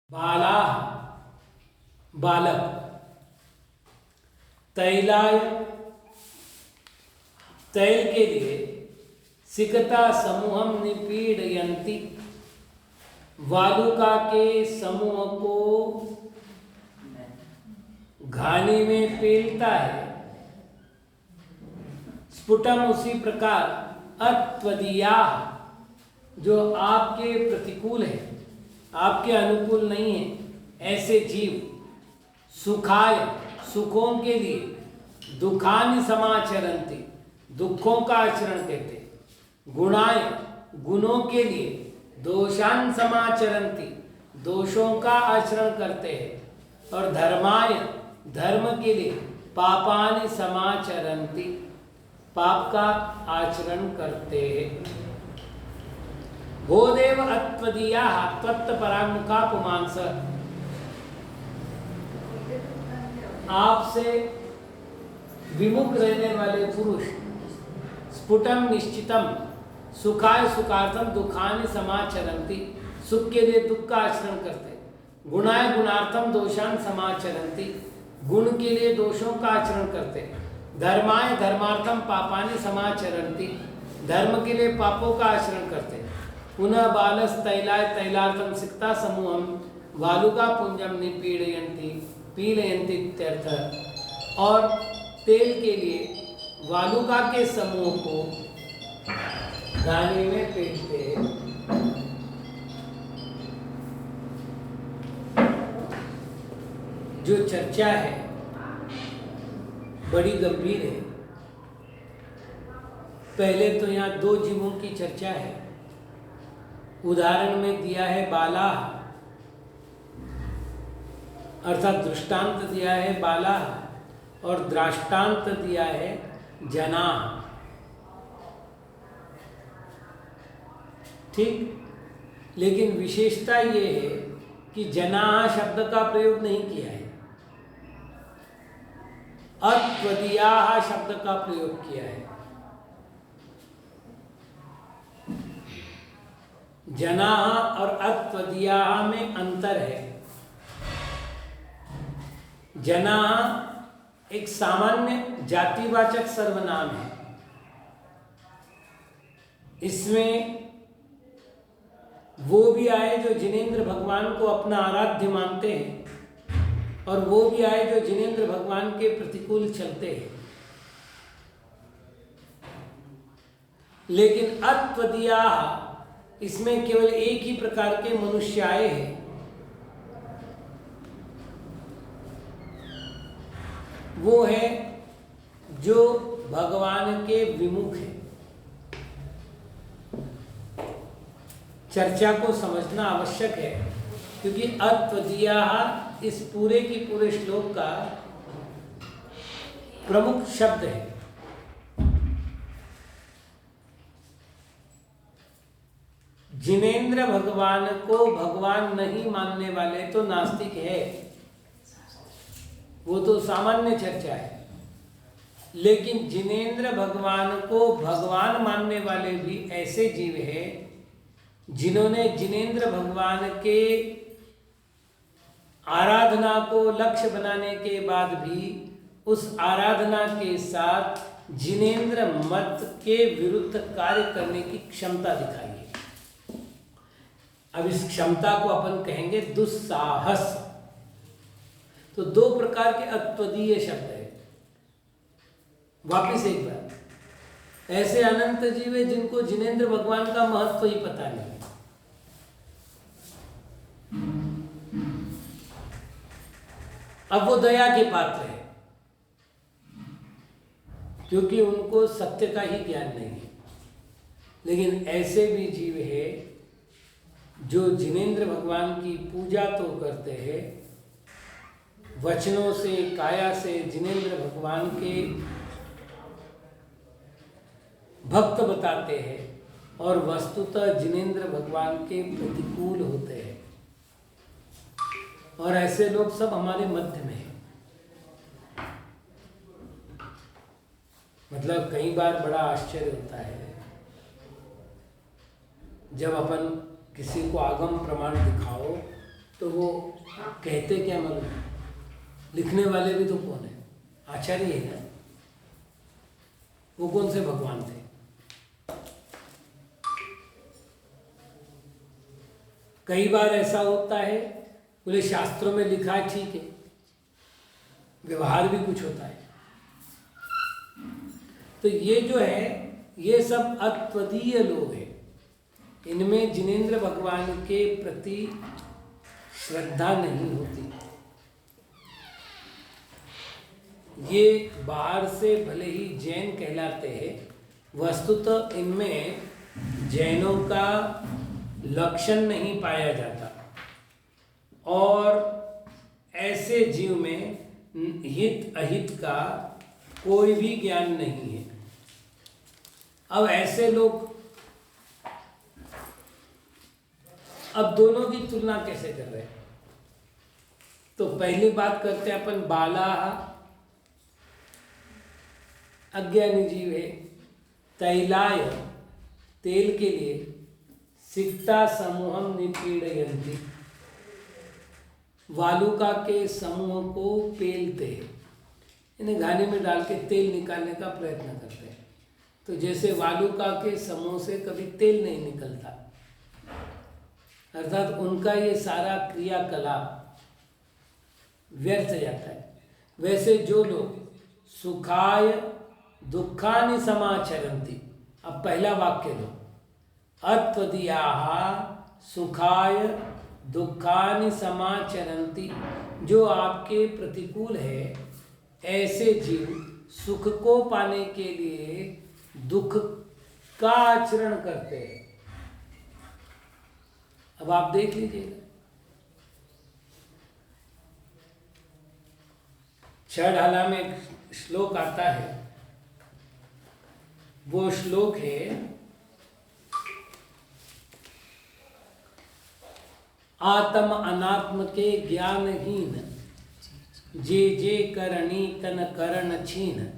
बाला बालक तैलाय तैल के लिए सिकता समूहम निपीड़यन्ति वालुका के समूह को घानी में पेलता है। स्फुटम उसी प्रकार अत्वदीया जो आपके प्रतिकूल है, आपके अनुकूल नहीं है, ऐसे जीव सुखाय सुखों के लिए दुखानि समाचरन्ति दुखों का आचरण करते, गुणाय गुणों के लिए दोषान समाचरन्ति दोषों का आचरण करते हैं, और धर्माय धर्म के लिए पापानि समाचरन्ति पाप का आचरण करते हैं। भोदेव अत्वदीया त्वत्त परामुखा पुमांस आपसे विमुख रहने वाले पुरुष स्फुटम निश्चितम सुखाय सुखार्थम दुखानि समाचरन्ति सुख के लिए दुख का आचरण करते, गुणाय गुणार्थम दोषान समाचरन्ति गुण के लिए दोषों का आचरण करते, धर्माय धर्मार्थम पापानि समाचरन्ति धर्म के लिए पापों का आचरण करते, पुनः बालस तैलाय तैलार्थम सिक्ता समूहम वालुका पुंजम निपीड़यन्ति पीड़यन्ति इत्यर्थ। और तेल के लिए वालुका के समूह को घानी में पेलते हैं। जो चर्चा है बड़ी गंभीर है। पहले तो यहाँ दो जीवों की चर्चा है। उदाहरण में दिया है बाला अर्थात दृष्टांत दिया है बाला और दृष्टांत दिया है जना। ठीक, लेकिन विशेषता ये है कि जना शब्द का प्रयोग नहीं किया है, अत्वदीया शब्द का प्रयोग किया है। जना और अत्वदीया में अंतर है। जना एक सामान्य जातिवाचक सर्वनाम है। इसमें वो भी आए जो जिनेंद्र भगवान को अपना आराध्य मानते हैं और वो भी आए जो जिनेंद्र भगवान के प्रतिकूल चलते हैं। लेकिन अत्वदीया इसमें केवल एक ही प्रकार के मनुष्य आए हैं। वो है जो भगवान के विमुख है। चर्चा को समझना आवश्यक है क्योंकि अत्वदीया इस पूरे की पूरे श्लोक का प्रमुख शब्द है। जिनेंद्र भगवान को भगवान नहीं मानने वाले तो नास्तिक है, वो तो सामान्य चर्चा है। लेकिन जिनेंद्र भगवान को भगवान मानने वाले भी ऐसे जीव हैं जिन्होंने जिनेंद्र भगवान के आराधना को लक्ष्य बनाने के बाद भी उस आराधना के साथ जिनेंद्र मत के विरुद्ध कार्य करने की क्षमता दिखाई है। अब इस क्षमता को अपन कहेंगे दुस्साहस। तो दो प्रकार के अत्वदीय शब्द है। वापिस एक बार, ऐसे अनंत जीव है जिनको जिनेंद्र भगवान का महत्व ही पता नहीं। अब वो दया के पात्र है क्योंकि उनको सत्य का ही ज्ञान नहीं है। लेकिन ऐसे भी जीव है जो जिनेंद्र भगवान की पूजा तो करते हैं, वचनों से काया से जिनेंद्र भगवान के भक्त बताते हैं और वस्तुतः जिनेंद्र भगवान के प्रतिकूल होते हैं। और ऐसे लोग सब हमारे मध्य में हैं। मतलब कई बार बड़ा आश्चर्य होता है जब अपन किसी को आगम प्रमाण दिखाओ तो वो कहते क्या मालूम, लिखने वाले भी तो कौन है, आचार्य है ना, वो कौन से भगवान थे? कई बार ऐसा होता है, बोले शास्त्रों में लिखा है ठीक है, व्यवहार भी कुछ होता है। तो ये जो है ये सब अद्वितीय लोग हैं, इनमें जिनेंद्र भगवान के प्रति श्रद्धा नहीं होती। ये बाहर से भले ही जैन कहलाते हैं, वस्तुतः इनमें जैनों का लक्षण नहीं पाया जाता, और ऐसे जीव में हित अहित का कोई भी ज्ञान नहीं है। अब ऐसे लोग, अब दोनों की तुलना कैसे कर रहे हैं? तो पहली बात करते हैं अपन, बाला अज्ञानी जीव है, तैलाय तेल के लिए, सिक्ता समूहम निपीड़यन्ति, वालुका के समूह को पेलते, इन्हें घानी में डाल के तेल निकालने का प्रयत्न करते हैं। तो जैसे वालुका के समूह से कभी तेल नहीं निकलता, अर्थात उनका ये सारा क्रियाकलाप व्यर्थ जाता है, वैसे जो लोग सुखाय दुखानि समाचरन्ति, अब पहला वाक्य लो, अत्वदीयाः सुखाय दुखानि समाचरन्ति, जो आपके प्रतिकूल है, ऐसे जीव सुख को पाने के लिए दुख का आचरण करते हैं। अब आप देख लीजिएगा, छठहाला में एक श्लोक आता है, वो श्लोक है, आत्म अनात्म के ज्ञानहीन, जे जे करणी तन करण छीन।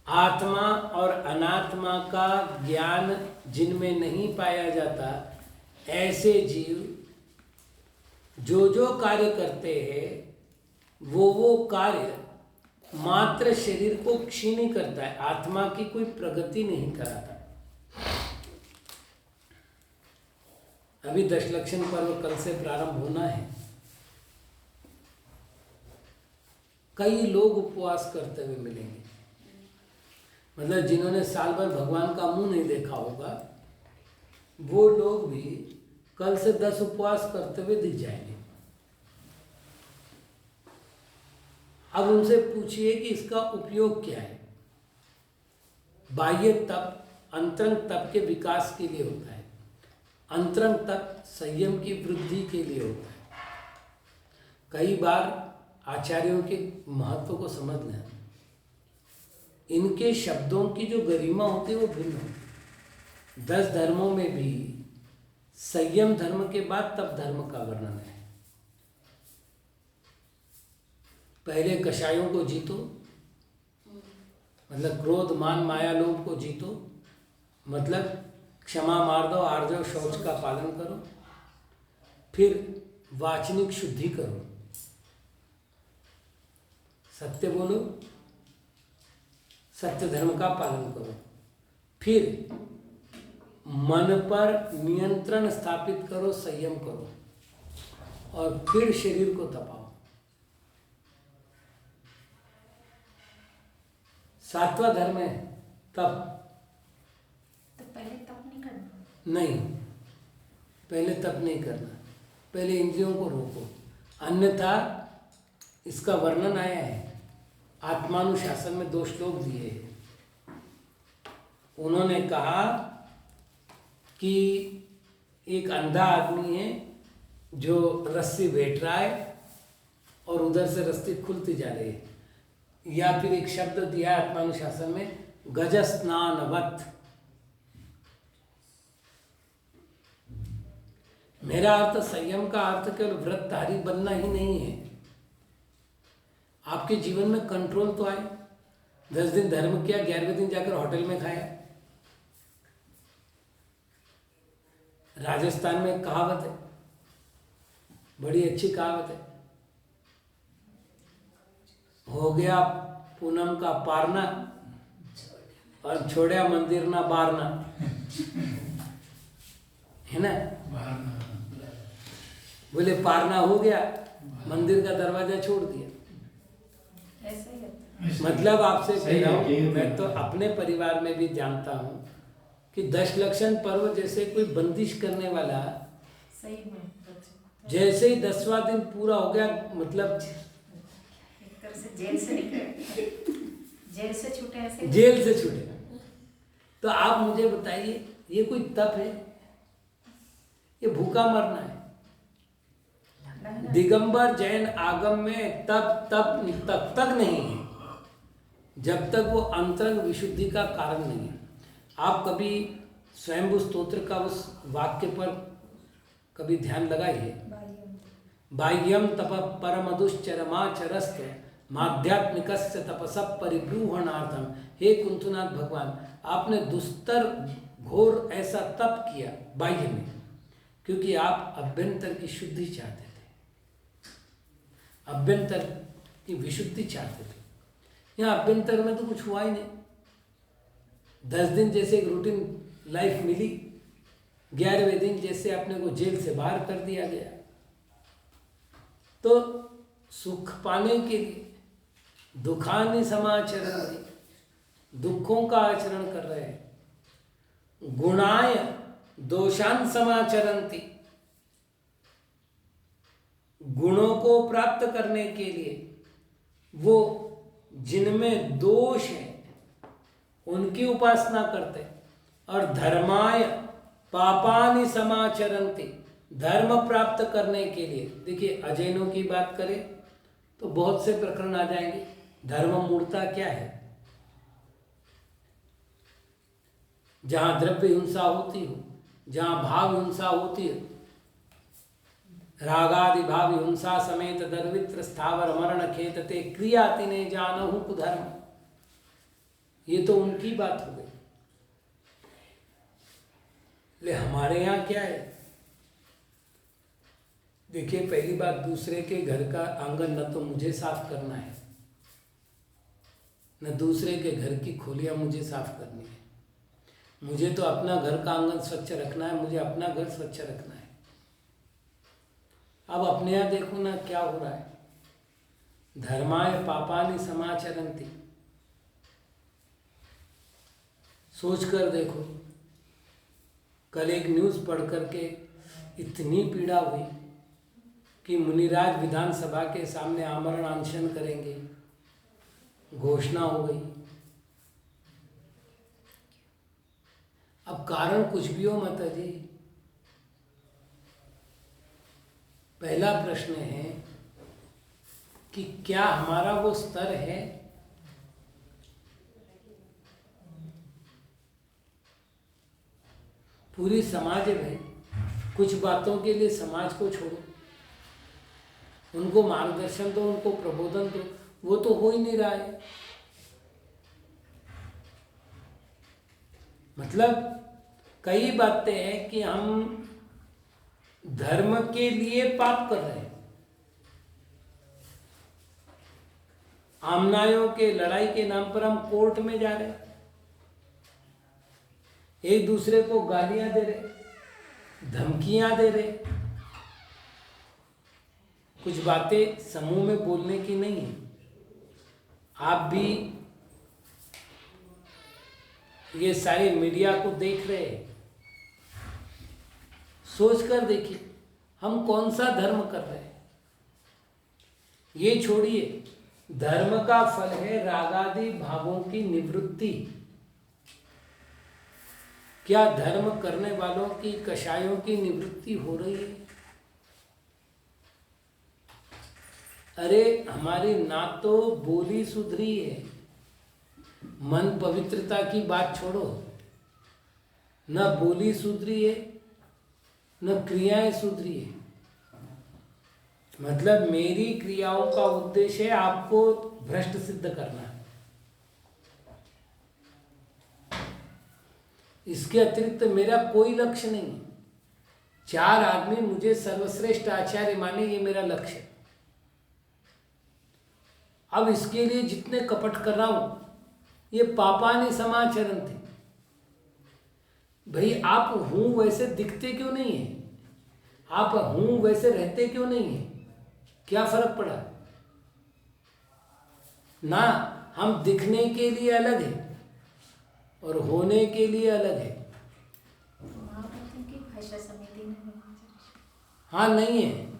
आत्मा और अनात्मा का ज्ञान जिनमें नहीं पाया जाता, ऐसे जीव जो जो कार्य करते हैं वो कार्य मात्र शरीर को क्षीण करता है, आत्मा की कोई प्रगति नहीं कराता। अभी दशलक्षण पर्व कल से प्रारंभ होना है। कई लोग उपवास करते हुए मिलेंगे, मतलब जिन्होंने साल भर भगवान का मुंह नहीं देखा होगा, वो लोग भी कल से 10 उपवास करते हुए दिख जाएंगे। अब उनसे पूछिए कि इसका उपयोग क्या है। बाह्य तप अंतरंग तप के विकास के लिए होता है, अंतरंग तप संयम की वृद्धि के लिए होता है। कई बार आचार्यों के महत्व को समझ लें, इनके शब्दों की जो गरिमा होती है वो भिन्न होती है। 10 धर्मों में भी संयम धर्म के बाद तप धर्म का वर्णन है। पहले कषायों को जीतो, मतलब क्रोध मान माया लोभ को जीतो, मतलब क्षमा मार्दव आर्जव शौच का पालन करो, फिर वाचनिक शुद्धि करो, सत्य बोलो, सत्य धर्म का पालन करो, फिर मन पर नियंत्रण स्थापित करो, संयम करो, और फिर शरीर को तपाओ। 7वां धर्म है तप। तो पहले तप नहीं करना? नहीं, पहले तप नहीं करना, पहले इंद्रियों को रोको। अन्यथा इसका वर्णन आया है आत्मानुशासन में, 2 श्लोक दिए। उन्होंने कहा कि एक अंधा आदमी है जो रस्सी बैठ रहा है और उधर से रस्सी खुलती जा रही है, या फिर एक शब्द दिया आत्मानुशासन में, गजस्नानवत। मेरा अर्थ, संयम का अर्थ केवल व्रतधारी बनना ही नहीं है, आपके जीवन में कंट्रोल तो आए। 10 दिन धर्म किया, 11वें दिन जाकर होटल में खाया। राजस्थान में कहावत है, बड़ी अच्छी कहावत है। हो गया पूनम का पारना और छोड़या मंदिर ना बारना, है ना। बोले पारना हो गया, मंदिर का दरवाजा छोड़ दिया। ऐसा ही होता है। मतलब आपसे कह रहा हूँ, मैं तो अपने परिवार में भी जानता हूँ कि 10 लक्षण पर्व जैसे कोई बंदिश करने वाला, सही में बच्चे जैसे ही 10वां दिन पूरा हो गया, मतलब एक तरह से जेल से निकले, जेल से छूटे ऐसे। जेल से छूटे। तो आप मुझे बताइए, ये कोई तप है? ये भूखा मरना है। दिगंबर जैन आगम में तप तक नहीं है जब तक वो अंतरंग विशुद्धि का कारण नहीं है। आप कभी स्वयंभू स्तोत्र का उस वाक्य पर कभी ध्यान लगाइए। बाह्यम तप परमदुश्चरमाचरस्त माध्यात्मिकस्य तपसः परिब्रूहणार्थम। हे कुंथुनाथ भगवान, आपने दुस्तर घोर ऐसा तप किया बाह्य में, क्योंकि आप अभ्यंतर की शुद्धि चाहते थे, अभ्यंतर की विशुद्धि चाहते थे। यहाँ अभ्यंतर में तो कुछ हुआ ही नहीं। 10 दिन जैसे एक रूटीन लाइफ मिली, 11वें दिन जैसे अपने को जेल से बाहर कर दिया गया। तो सुख पाने के लिए दुखानि समाचरन्ति, दुखों का आचरण कर रहे हैं। गुणाय दोषान समाचरन्ति, गुणों को प्राप्त करने के लिए वो जिनमें दोष है उनकी उपासना करते। और धर्माय पापानि समाचरन्ति, धर्म प्राप्त करने के लिए, देखिए अजैनों की बात करें तो बहुत से प्रकरण आ जाएंगे। धर्म मूर्ता क्या है? जहां द्रव्य हिंसा होती हो, जहां भाव हिंसा होती है, रागादि भाव हिंसा समेत दर्वित्र स्थावर मरण खेतते क्रियाति ने जानहु कुधर्म। ये तो उनकी बात हो गई। ले हमारे यहाँ क्या है? देखिए, पहली बात, दूसरे के घर का आंगन न तो मुझे साफ करना है, न दूसरे के घर की खोलियां मुझे साफ करनी है। मुझे तो अपना घर का आंगन स्वच्छ रखना है, मुझे अपना घर स्वच्छ रखना है। अब अपने यहाँ देखो ना क्या हो रहा है। धर्माय पापानि समाचरन्ति, सोच कर देखो। कल एक न्यूज़ पढ़ करके इतनी पीड़ा हुई कि मुनिराज विधानसभा के सामने आमरण अनशन करेंगे, घोषणा हो गई। अब कारण कुछ भी हो माता जी, पहला प्रश्न है कि क्या हमारा वो स्तर है? पूरी समाज है भाई, कुछ बातों के लिए समाज को छोड़ो, उनको मार्गदर्शन दो, उनको प्रबोधन दो, वो तो हो ही नहीं रहा है। मतलब कई बातें हैं कि हम धर्म के लिए पाप कर रहे हैं। आमनायों के लड़ाई के नाम पर हम कोर्ट में जा रहे हैं, एक दूसरे को गालियां दे रहे, धमकियां दे रहे। कुछ बातें समूह में बोलने की नहीं है। आप भी ये सारे मीडिया को देख रहे हैं, सोच कर देखिए हम कौन सा धर्म कर रहे हैं। ये छोड़िए, धर्म का फल है रागादि भावों की निवृत्ति। क्या धर्म करने वालों की कषायों की निवृत्ति हो रही है? अरे हमारी ना तो बोली सुधरी है, मन पवित्रता की बात छोड़ो, न बोली सुधरी है, न क्रियाएं सुधरी है। मतलब मेरी क्रियाओं का उद्देश्य है आपको भ्रष्ट सिद्ध करना। इसके अतिरिक्त मेरा कोई लक्ष्य नहीं है। 4 आदमी मुझे सर्वश्रेष्ठ आचार्य माने, ये मेरा लक्ष्य है। अब इसके लिए जितने कपट कर रहा हूं, ये पापानि समाचरन्ति। भाई आप हूं वैसे दिखते क्यों नहीं है? आप हूं वैसे रहते क्यों नहीं है? क्या फर्क पड़ा ना? हम दिखने के लिए अलग है और होने के लिए अलग है। महाप्रभु की भाषा समिति में हाँ, नहीं है।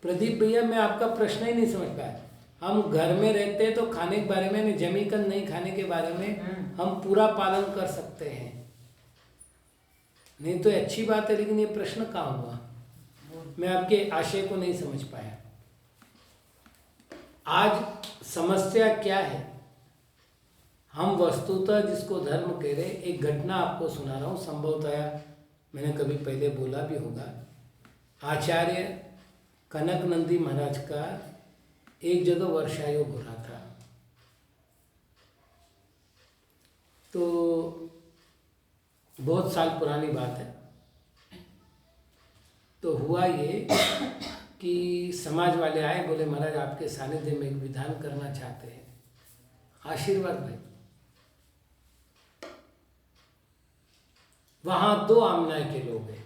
प्रदीप भैया, मैं आपका प्रश्न ही नहीं समझ पाया। हम घर में रहते हैं तो खाने के बारे में, जमीकन नहीं खाने के बारे में हम पूरा पालन कर सकते हैं, नहीं तो अच्छी बात है, लेकिन ये प्रश्न कहाँ हुआ? मैं आपके आशय को नहीं समझ पाया। आज समस्या क्या है? हम वस्तुतः जिसको धर्म कह रहे, एक घटना आपको सुना रहा हूँ, संभवतः मैंने कभी पहले बोला भी होगा। आचार्य कनक नंदी महाराज का एक जगह वर्षायोग हो रहा था, तो बहुत साल पुरानी बात है। तो हुआ ये कि समाज वाले आए, बोले महाराज आपके सानिध्य में एक विधान करना चाहते हैं, आशीर्वाद भाई। वहां 2 आमनाय के लोग हैं।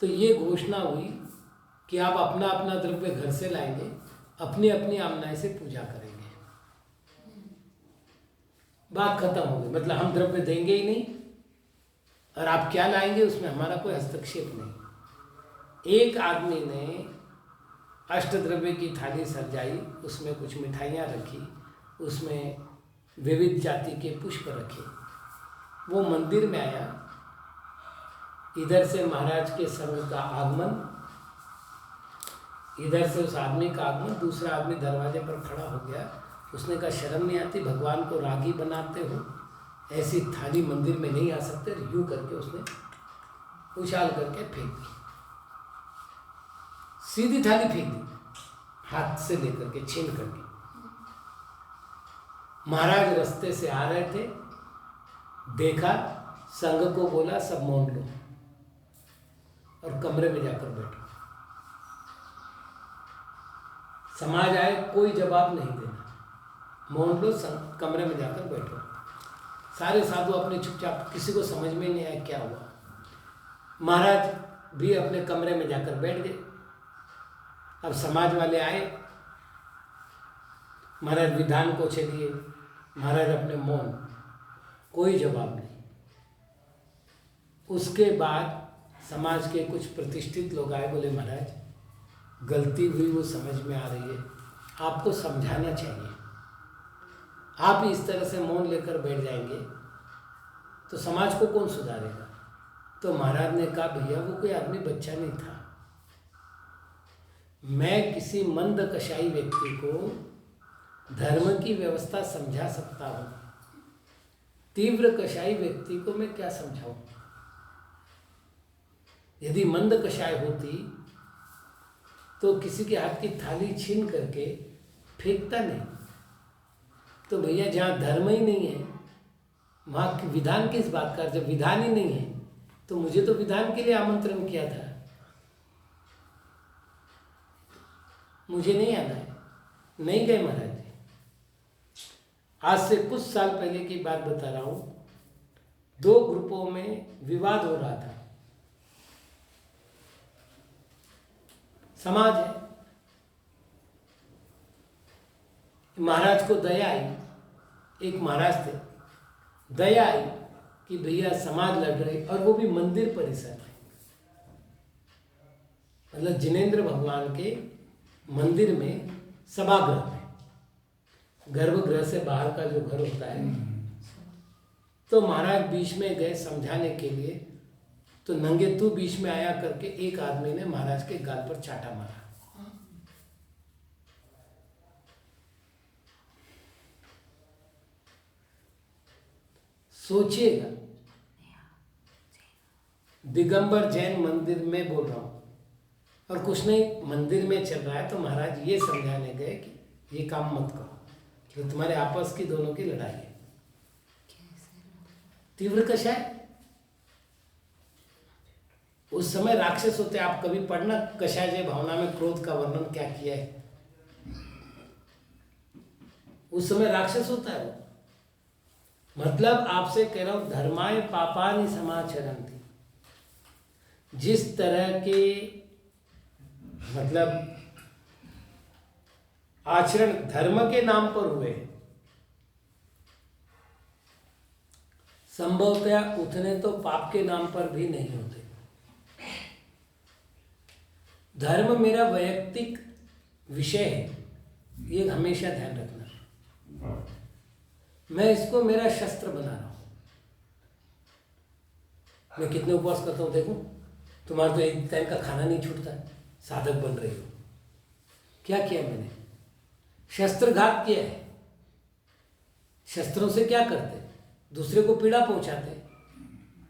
तो ये घोषणा हुई कि आप अपना अपना द्रव्य घर से लाएंगे, अपनी अपनी आमनाय से पूजा करेंगे। बात खत्म हो गई, मतलब हम द्रव्य देंगे ही नहीं और आप क्या लाएंगे उसमें हमारा कोई हस्तक्षेप नहीं। एक आदमी ने अष्टद्रव्य की थाली सजाई, उसमें कुछ मिठाइयाँ रखी, उसमें विविध जाति के पुष्प रखे। वो मंदिर में आया, इधर से महाराज के संग का आगमन, इधर से उस आदमी का आगमन, दूसरा आदमी दरवाजे पर खड़ा हो गया। उसने कहा शर्म नहीं आती, भगवान को रागी बनाते हो, ऐसी थाली मंदिर में नहीं आ सकते। यूं करके उसने उछाल करके फेंक दी, सीधी थाली फेंक दी, हाथ से लेकर के छीन करके। महाराज रास्ते से आ रहे थे, देखा, संघ को बोला सब मौन लो और कमरे में जाकर बैठो। समाज आए, कोई जवाब नहीं देना, मौन लो, कमरे में जाकर बैठो। सारे साधु अपने चुपचाप, किसी को समझ में नहीं आया क्या हुआ। महाराज भी अपने कमरे में जाकर बैठ गए। अब समाज वाले आए, महाराज विधान को चलिए, महाराज अपने मौन, कोई जवाब नहीं। उसके बाद समाज के कुछ प्रतिष्ठित लोग आए, बोले महाराज गलती हुई, वो समझ में आ रही है, आपको समझाना चाहिए। आप इस तरह से मौन लेकर बैठ जाएंगे तो समाज को कौन सुधारेगा? तो महाराज ने कहा भैया वो कोई आदमी बच्चा नहीं था, मैं किसी मंद कशाई व्यक्ति को धर्म की व्यवस्था समझा सकता हूँ, तीव्र कशाई व्यक्ति को मैं क्या समझाऊं? यदि मंद कषाय होती तो किसी के हाथ की थाली छीन करके फेंकता नहीं। तो भैया जहाँ धर्म ही नहीं है वहाँ विधान किस बात का? जब विधान ही नहीं है तो मुझे तो विधान के लिए आमंत्रण किया था, मुझे नहीं आना है। नहीं गए महाराज जी। आज से कुछ साल पहले की बात बता रहा हूँ, 2 ग्रुपों में विवाद हो रहा था। समाज है, महाराज को दया आई, एक महाराज थे, दया आई कि भैया समाज लड़ रही, और वो भी मंदिर परिसर में, मतलब जिनेंद्र भगवान के मंदिर में, सभागृह में, गर्भगृह से बाहर का जो घर होता है। तो महाराज बीच में गए समझाने के लिए, तो नंगे तू बीच में आया करके एक आदमी ने महाराज के गाल पर चाटा मारा। सोचिएगा, दिगंबर जैन मंदिर में बोल रहा हूं, और कुछ नहीं मंदिर में चल रहा है तो महाराज ये समझाने गए कि ये काम मत करो, कि तुम्हारे आपस की दोनों की लड़ाई है। तीव्र कषाय उस समय राक्षस होते। आप कभी पढ़ना कषाय जय भावना में क्रोध का वर्णन क्या किया है। उस समय राक्षस होता है वो। मतलब आपसे कह रहा हूं, धर्माय पापानि समाचरन्ति। जिस तरह के मतलब आचरण धर्म के नाम पर हुए, संभवतः उतने तो पाप के नाम पर भी नहीं होते। धर्म मेरा वैयक्तिक विषय है, ये हमेशा ध्यान रखना। मैं इसको मेरा शस्त्र बना रहा हूं। मैं कितने उपवास करता हूं देखो, तुम्हारा तो एक टाइम का खाना नहीं छूटता है, साधक बन रही हो। क्या किया मैंने? शस्त्रघात किया है। शस्त्रों से क्या करते? दूसरे को पीड़ा पहुंचाते।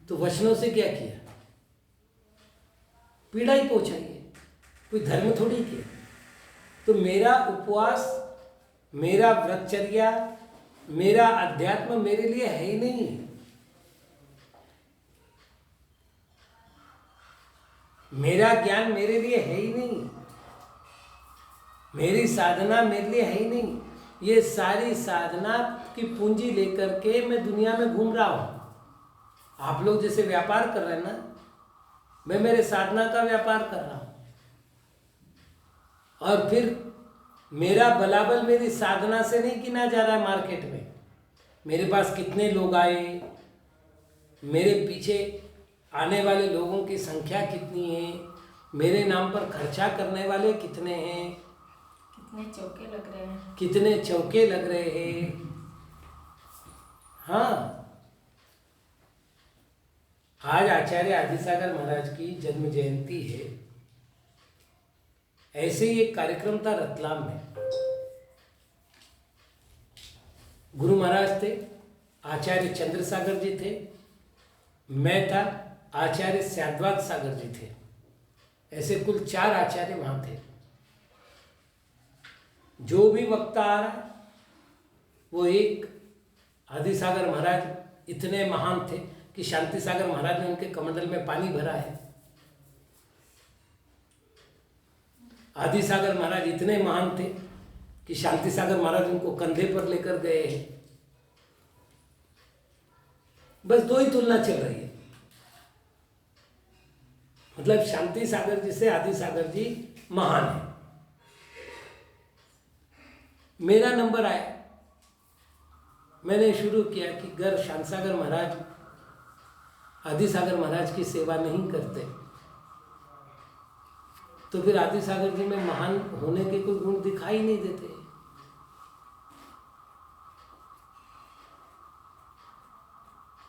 तो वचनों से क्या किया? पीड़ा ही पहुंचाई है। कोई धर्म थोड़ी किया। तो मेरा उपवास, मेरा व्रतचर्या, मेरा अध्यात्म मेरे लिए है ही नहीं। मेरा ज्ञान मेरे लिए है ही नहीं। मेरी साधना मेरे लिए है ही नहीं। ये सारी साधना की पूंजी लेकर के मैं दुनिया में घूम रहा हूं। आप लोग जैसे व्यापार कर रहे हैं ना, मैं मेरे साधना का व्यापार कर रहा हूं। और फिर मेरा बलाबल मेरी साधना से नहीं किना जा रहा है मार्केट में। मेरे पास कितने लोग आए, मेरे पीछे आने वाले लोगों की संख्या कितनी है, मेरे नाम पर खर्चा करने वाले कितने हैं, कितने चौके लग रहे हैं, कितने चौके लग रहे हैं। हाँ, आज आचार्य आदिसागर महाराज की जन्म जयंती है। ऐसे ही एक कार्यक्रम था रतलाम में। गुरु महाराज थे, आचार्य चंद्रसागर जी थे, मैं था, आचार्य स्याद्वात सागर जी थे। ऐसे कुल 4 आचार्य वहां थे। जो भी वक्ता आ रहा है वो एक आदिसागर महाराज इतने महान थे कि शांति सागर महाराज ने उनके कमंडल में पानी भरा है। आदिसागर महाराज इतने महान थे कि शांति सागर महाराज उनको कंधे पर लेकर गए हैं। बस 2 ही तुलना चल रही है। मतलब शांति सागर जी से आदिसागर जी महान है। मेरा नंबर आया, मैंने शुरू किया कि अगर शांति सागर महाराज आदिसागर महाराज की सेवा नहीं करते तो फिर आदिसागर जी में महान होने के कोई गुण दिखाई नहीं देते।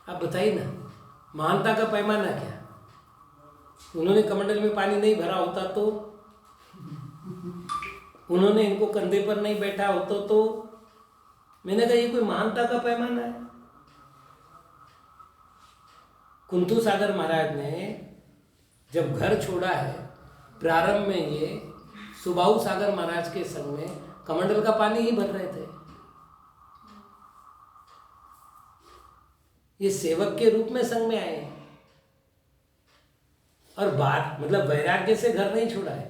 आप बताइए ना, महानता का पैमाना क्या? उन्होंने कमंडल में पानी नहीं भरा होता तो, उन्होंने इनको कंधे पर नहीं बैठा होता तो, मैंने कहा ये कोई महानता का पैमाना है? कुंतु सागर महाराज ने जब घर छोड़ा है, प्रारंभ में ये सुबाहु सागर महाराज के संग में कमंडल का पानी ही भर रहे थे। ये सेवक के रूप में संग में आए हैं। और बात मतलब वैराग्य से घर नहीं छोड़ा है,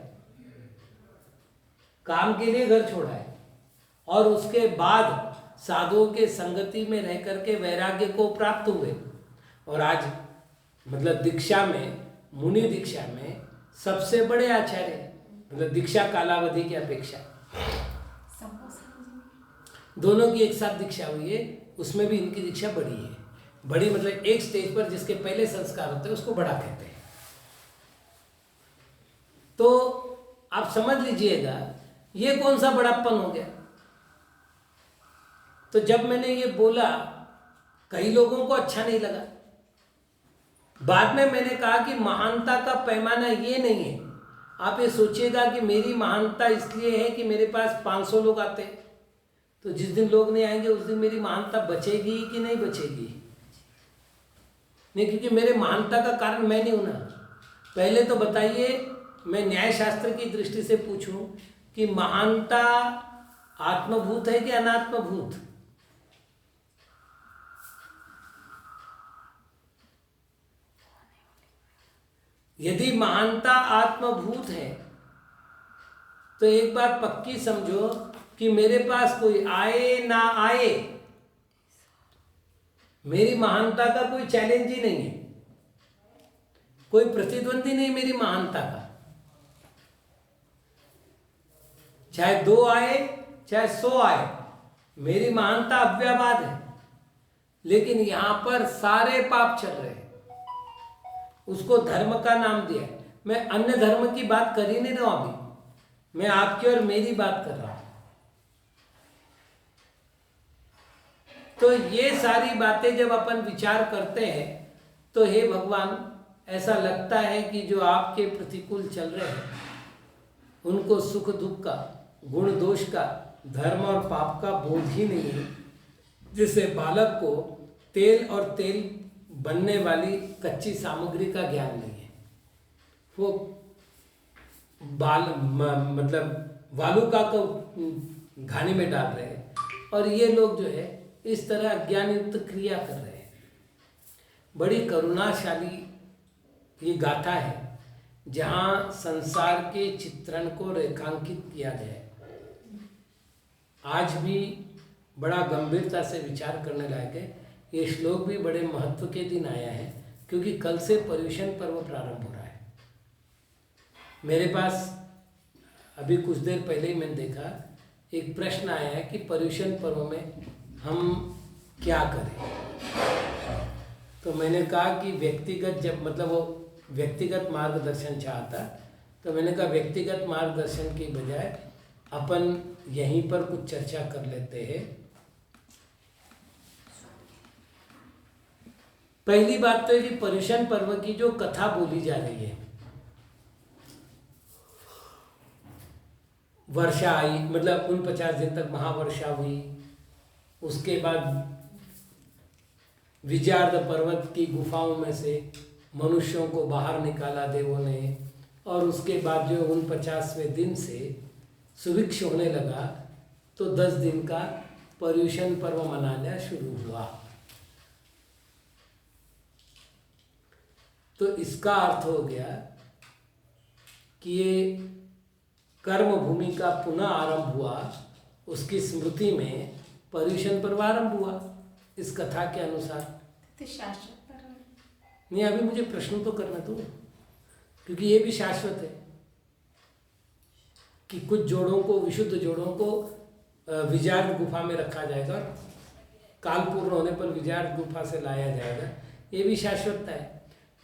काम के लिए घर छोड़ा है। और उसके बाद साधुओं के संगति में रह करके वैराग्य को प्राप्त हुए। और आज मतलब दीक्षा में, मुनि दीक्षा में सबसे बड़े आचार्य, मतलब दीक्षा कालावधि की अपेक्षा दोनों की एक साथ दीक्षा हुई है, उसमें भी इनकी दीक्षा बड़ी है। बड़ी मतलब एक स्टेज पर जिसके पहले संस्कार होते हैं उसको बड़ा कहते हैं। तो आप समझ लीजिएगा ये कौन सा बड़ापन हो गया। तो जब मैंने ये बोला, कई लोगों को अच्छा नहीं लगा। बाद में मैंने कहा कि महानता का पैमाना ये नहीं है। आप ये सोचिएगा कि मेरी महानता इसलिए है कि मेरे पास 500 लोग आते, तो जिस दिन लोग नहीं आएंगे उस दिन मेरी महानता बचेगी कि नहीं बचेगी? नहीं, क्योंकि मेरे महानता का कारण मैं नहीं हूं ना। पहले तो बताइए, मैं न्याय शास्त्र की दृष्टि से पूछूं कि महानता आत्मभूत है कि अनात्मभूत? यदि महानता आत्मभूत है तो एक बात पक्की समझो कि मेरे पास कोई आए ना आए, मेरी महानता का कोई चैलेंज ही नहीं है, कोई प्रतिद्वंदी नहीं मेरी महानता का। चाहे 2 आए चाहे 100 आए, मेरी महानता अव्ययवाद है। लेकिन यहां पर सारे पाप चल रहे हैं, उसको धर्म का नाम दिया है। मैं अन्य धर्म की बात कर ही नहीं रहा हूं, अभी मैं आपकी और मेरी बात कर रहा हूं। तो ये सारी बातें जब अपन विचार करते हैं तो हे भगवान, ऐसा लगता है कि जो आपके प्रतिकूल चल रहे हैं उनको सुख दुख का, गुण दोष का, धर्म और पाप का बोध ही नहीं है। जिससे बालक को तेल और तेल बनने वाली कच्ची सामग्री का ज्ञान नहीं है, वो मतलब वालुका को घानी में डाल रहे हैं। और ये लोग जो है इस तरह अज्ञान युक्त क्रिया कर रहे हैं। बड़ी करुणाशाली ये गाथा है जहाँ संसार के चित्रण को रेखांकित किया गया है। आज भी बड़ा गंभीरता से विचार करने लायक है। ये श्लोक भी बड़े महत्व के दिन आया है क्योंकि कल से पर्युषण पर्व प्रारंभ हो रहा है। मेरे पास अभी कुछ देर पहले ही मैंने देखा एक प्रश्न आया है कि पर्युषण पर्व में हम क्या करें। तो मैंने कहा कि व्यक्तिगत, जब मतलब वो व्यक्तिगत मार्गदर्शन चाहता, तो मैंने कहा व्यक्तिगत मार्गदर्शन की बजाय अपन यहीं पर कुछ चर्चा कर लेते हैं। पहली बात तो है कि पर्युषण पर्व की जो कथा बोली जा रही है, वर्षा आई, मतलब 49 दिन तक महावर्षा हुई, उसके बाद विजयार्ध पर्वत की गुफाओं में से मनुष्यों को बाहर निकाला देवों ने, और उसके बाद जो 49वें दिन से सुभिक्ष होने लगा तो 10 दिन का पर्युषण पर्व मनाना शुरू हुआ। तो इसका अर्थ हो गया कि ये कर्म भूमि का पुनः आरंभ हुआ, उसकी स्मृति में पर्युषण पर्व आरंभ हुआ इस कथा के अनुसार। तो शाश्वत पर्व नहीं, अभी मुझे प्रश्न तो करना दो, क्योंकि ये भी शाश्वत है कि कुछ जोड़ों को, विशुद्ध जोड़ों को विजयार्ध गुफा में रखा जाएगा, काल पूर्ण होने पर विजयार्ध गुफा से लाया जाएगा, ये भी शाश्वतता है।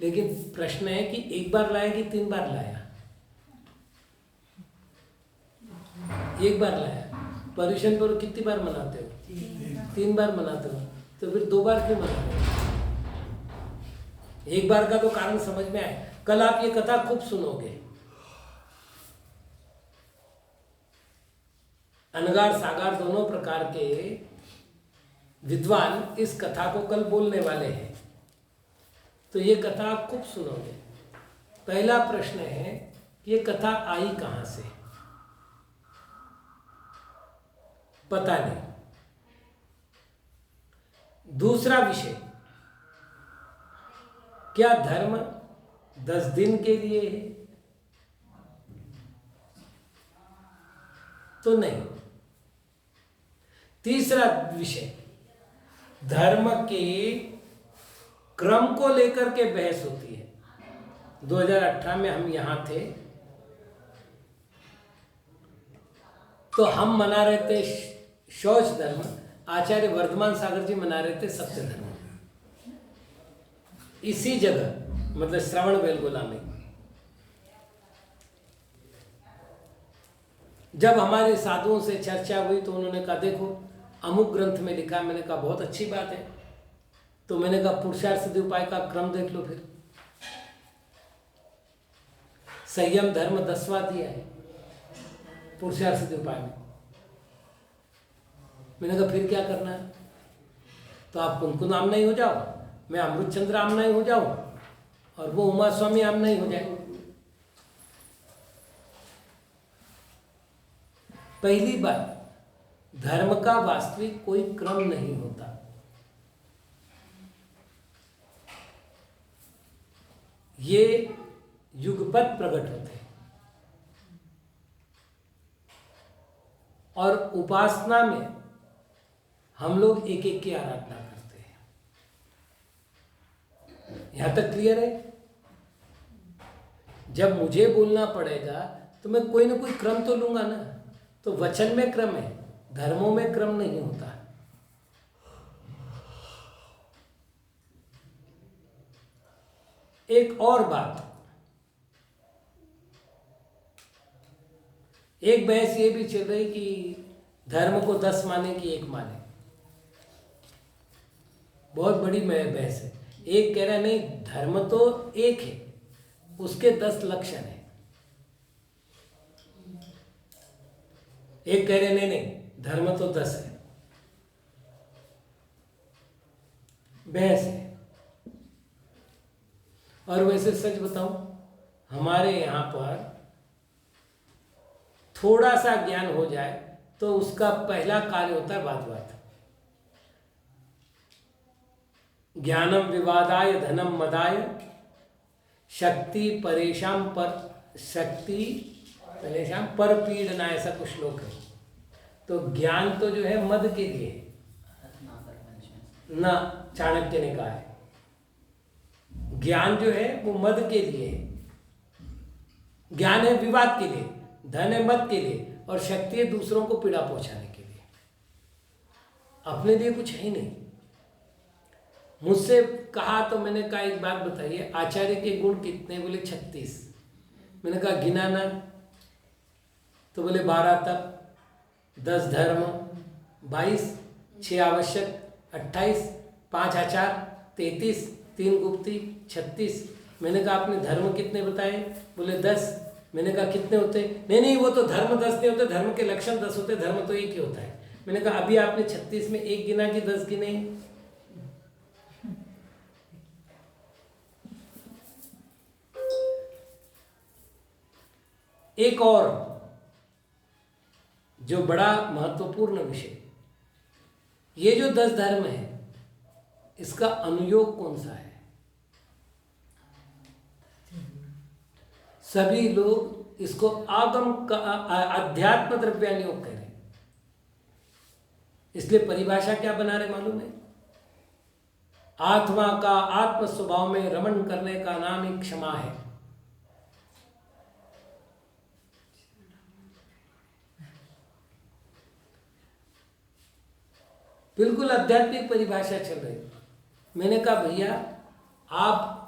लेकिन प्रश्न है कि एक बार लाया कि 3 बार लाया? एक बार लाया। पर्युषण पर्व कितनी बार मनाते हो? 3 बार मनाते हो, तो फिर 2 बार क्यों मनाते हो? एक बार का तो कारण समझ में आए। कल आप ये कथा खूब सुनोगे। अनगार सागार दोनों प्रकार के विद्वान इस कथा को कल बोलने वाले हैं, तो ये कथा आप खूब सुनोगे। पहला प्रश्न है ये कथा आई कहां से? पता नहीं। दूसरा विषय, क्या धर्म 10 दिन के लिए है? तो नहीं। तीसरा विषय, धर्म के क्रम को लेकर के बहस होती है। 2018 में हम यहां थे तो हम मना रहे थे शौच धर्म, आचार्य वर्धमान सागर जी मना रहे थे सत्य धर्म, इसी जगह, मतलब श्रवण बेलगोला में। जब हमारे साधुओं से चर्चा हुई तो उन्होंने कहा देखो अमुक ग्रंथ में लिखा। मैंने कहा बहुत अच्छी बात है। तो मैंने कहा पुरुषार्थ सिद्धि उपाय का क्रम देख लो। फिर संयम धर्म 10वां दिया है पुरुषार्थ सिद्धि उपाय में। मैंने कहा फिर क्या करना है? तो आप कुनकुन आमना ही हो जाओ, मैं अमृत चंद्र आमना ही हो जाऊं, और वो उमा स्वामी आमना ही हो जाए। पहली बात, धर्म का वास्तविक कोई क्रम नहीं होता। ये युगपत प्रकट होते हैं और उपासना में हम लोग एक एक की आराधना करते हैं। यहां तक क्लियर है? जब मुझे बोलना पड़ेगा तो मैं कोई ना कोई क्रम तो लूंगा ना। तो वचन में क्रम है, धर्मों में क्रम नहीं होता। एक और बात, एक बहस ये भी चल रही कि धर्म को 10 माने कि 1 माने। बहुत बड़ी बहस है। एक कह रहा है नहीं, धर्म तो एक है, उसके 10 लक्षण है। एक कह रहे नहीं नहीं, धर्म तो 10 है। बहस है। और वैसे सच बताऊं, हमारे यहां पर थोड़ा सा ज्ञान हो जाए तो उसका पहला कार्य होता है वाद विवाद। ज्ञानम विवादाय धनम मदाय शक्ति परेशान पर पीड़ना, ऐसा कुछ श्लोक है। तो ज्ञान तो जो है मद के लिए ना, चाणक्य ने कहा है ज्ञान जो है वो मद के लिए है। ज्ञान है विवाद के लिए, धन है मद के लिए, और शक्ति है दूसरों को पीड़ा पहुंचाने के लिए। अपने लिए कुछ है ही नहीं। मुझसे कहा तो मैंने कहा एक बात बताइए, आचार्य के गुण कितने? बोले 36। मैंने कहा गिनाना, तो बोले 12 तप, 10 धर्म, 22, 6 आवश्यक, 28, 5 आचार, 33, 3 गुप्ती, 36। मैंने कहा आपने धर्म कितने बताए? बोले 10। मैंने कहा कितने होते? नहीं, वो तो धर्म 10 नहीं होते, धर्म के लक्षण 10 होते, धर्म तो एक ही होता है। मैंने कहा अभी आपने 36 में 1 गिना कि 10 गिने? एक और जो बड़ा महत्वपूर्ण विषय, ये जो 10 धर्म है, इसका अनुयोग कौन सा है? सभी लोग इसको आगम का अध्यात्म द्रव्यानुयोग करें। इसलिए परिभाषा क्या बना रहे मालूम है? आत्मा का आत्म स्वभाव में रमण करने का नाम ही क्षमा है। बिल्कुल आध्यात्मिक परिभाषा चल रही। मैंने कहा भैया, आप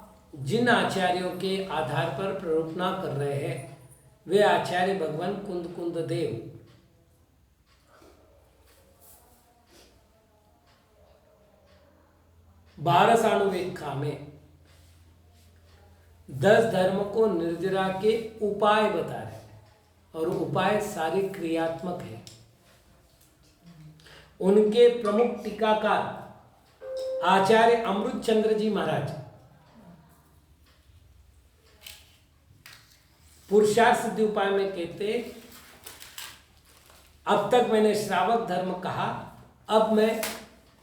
जिन आचार्यों के आधार पर प्ररूपणा कर रहे हैं वे आचार्य भगवान कुंद देव। बारस आणुवेक्षा में 10 धर्म को निर्जरा के उपाय बता रहे हैं, और उपाय सारे क्रियात्मक है। उनके प्रमुख टीकाकार आचार्य अमृत चंद्र जी महाराज पुरुषार्थ सिद्धि उपाय में कहते, अब तक मैंने श्रावक धर्म कहा, अब मैं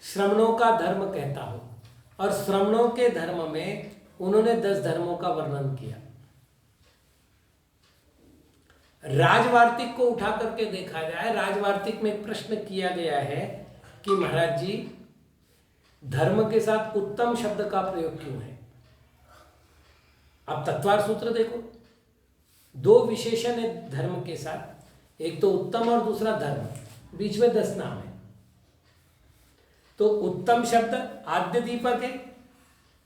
श्रमणों का धर्म कहता हूं। और श्रमणों के धर्म में उन्होंने 10 धर्मों का वर्णन किया। राजवार्तिक को उठा करके देखा जाए, राजवार्तिक में एक प्रश्न किया गया है कि महाराज जी, धर्म के साथ उत्तम शब्द का प्रयोग क्यों है? अब तत्वार सूत्र देखो, 2 विशेषण है धर्म के साथ, एक तो उत्तम और दूसरा धर्म, बीच में 10 नाम है। तो उत्तम शब्द आद्य दीपक है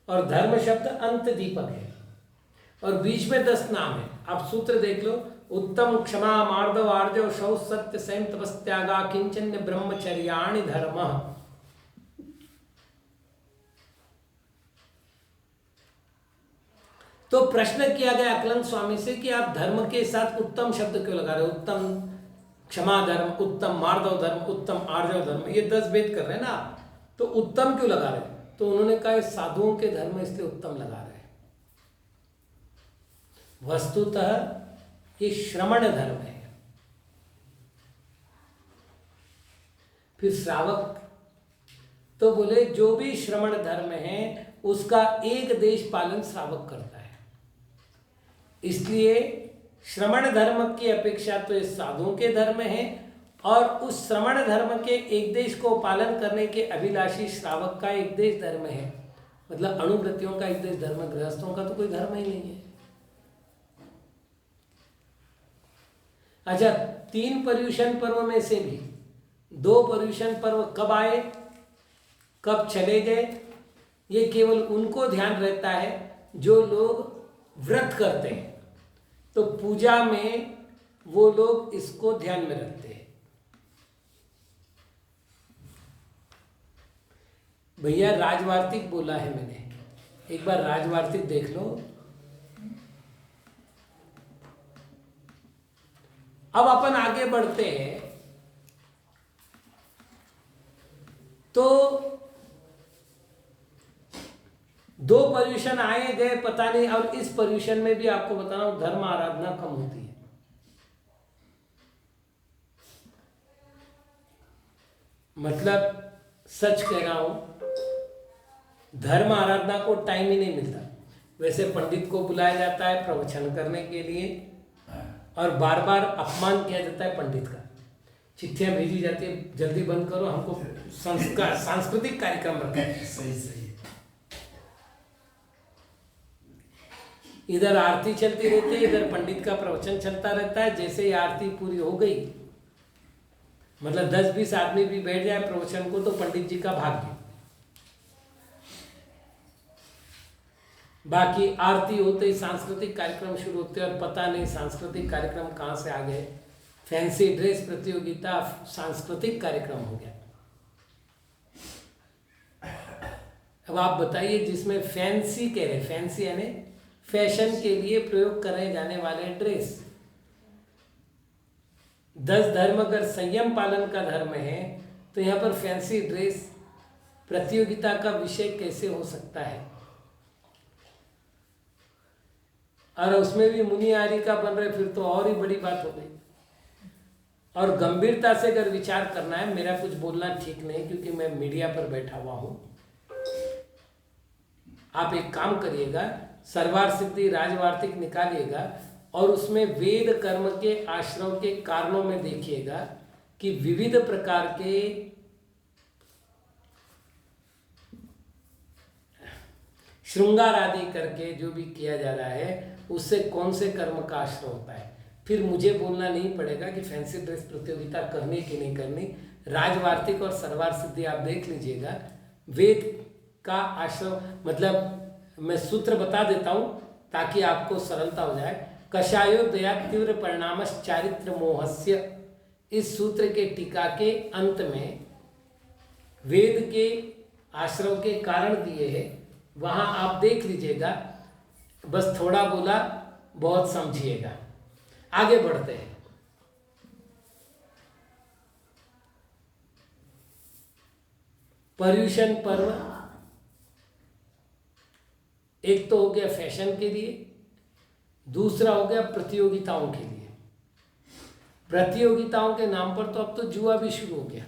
और धर्म शब्द अंत दीपक है, और बीच में 10 नाम है। आप सूत्र देख लो, उत्तम क्षमा मार्दव आर्जव शौच सत्य संयम तपस्त्यागा किंचन्य ब्रह्मचर्याणि धर्म। तो प्रश्न किया गया अकलन स्वामी से कि आप धर्म के साथ उत्तम शब्द क्यों लगा रहे हो? उत्तम क्षमा धर्म, उत्तम मार्दव धर्म, उत्तम आर्जव धर्म, ये 10 भेद कर रहे हैं ना आप, तो उत्तम क्यों लगा रहे हैं? तो उन्होंने कहा साधुओं के धर्म इसलिए उत्तम लगा रहे हैं। वस्तुतः ये श्रमण धर्म है। फिर श्रावक, तो बोले जो भी श्रमण धर्म है उसका एक देश पालन श्रावक करता है। इसलिए श्रमण धर्म की अपेक्षा तो ये साधुओं के धर्म है, और उस श्रमण धर्म के एक देश को पालन करने के अभिलाषी श्रावक का एक देश धर्म है। मतलब अणुव्रतियों का एक देश धर्म, गृहस्थों का तो कोई धर्म ही नहीं है। अच्छा, 3 पर्युषण पर्व में से भी 2 पर्युषण पर्व कब आए कब चले गए, ये केवल उनको ध्यान रहता है जो लोग व्रत करते हैं। तो पूजा में वो लोग इसको ध्यान में रखते हैं। भैया राजवार्तिक बोला है मैंने, एक बार राजवार्तिक देख लो। अब अपन आगे बढ़ते हैं तो 2 पर्युषण आए गए पता नहीं, और इस पर्युषण में भी आपको बता रहा हूं धर्म आराधना कम होती है। मतलब सच कह रहा हूं, धर्म आराधना को टाइम ही नहीं मिलता। वैसे पंडित को बुलाया जाता है प्रवचन करने के लिए, और बार बार अपमान किया जाता है पंडित का, चिट्ठियां भेजी जाती है जल्दी बंद करो, हमको संस्कार सांस्कृतिक कार्यक्रम रखना है। सही इधर आरती चलती रहती है, इधर पंडित का प्रवचन चलता रहता है। जैसे ही आरती पूरी हो गई, मतलब 10-20 आदमी भी बैठ जाए प्रवचन को, तो पंडित जी का भाग्य। बाकी आरती होते ही सांस्कृतिक कार्यक्रम शुरू होते हैं, और पता नहीं सांस्कृतिक कार्यक्रम कहाँ से आ गए। फैंसी ड्रेस प्रतियोगिता सांस्कृतिक कार्यक्रम हो गया। अब आप बताइए, जिसमें फैंसी कह रहे, फैंसी यानी फैशन के लिए प्रयोग करे जाने वाले ड्रेस। 10 धर्म अगर संयम पालन का धर्म है, तो यहाँ पर फैंसी ड्रेस प्रतियोगिता का विषय कैसे हो सकता है? और उसमें भी मुनि आर्य का बन रहे, फिर तो और ही बड़ी बात हो गई। और गंभीरता से अगर विचार करना है, मेरा कुछ बोलना ठीक नहीं क्योंकि मैं मीडिया पर बैठा हुआ हूं। आप एक काम करिएगा, सर्वार सिद्धि राजवार्तिक निकालिएगा और उसमें वेद कर्म के आश्रम के कारणों में देखिएगा कि विविध प्रकार के श्रृंगार आदि करके जो भी किया जा रहा है, उससे कौन से कर्म का आश्रय होता है। फिर मुझे बोलना नहीं पड़ेगा कि फैंसी ड्रेस प्रतियोगिता करनी कि नहीं करनी। राजवार्तिक और सर्वार सिद्धि आप देख लीजिएगा, वेद का आश्रय, मतलब मैं सूत्र बता देता हूं ताकि आपको सरलता हो जाए। कषायो दया तीव्र परिणामश चारित्र मोहस्य, इस सूत्र के टीका के अंत में वेद के आश्रय के कारण दिए हैं, वहां आप देख लीजिएगा। बस थोड़ा बोला, बहुत समझिएगा। आगे बढ़ते हैं। पर्युषण पर्व एक तो हो गया फैशन के लिए, दूसरा हो गया प्रतियोगिताओं के लिए। प्रतियोगिताओं के नाम पर तो अब तो जुआ भी शुरू हो गया।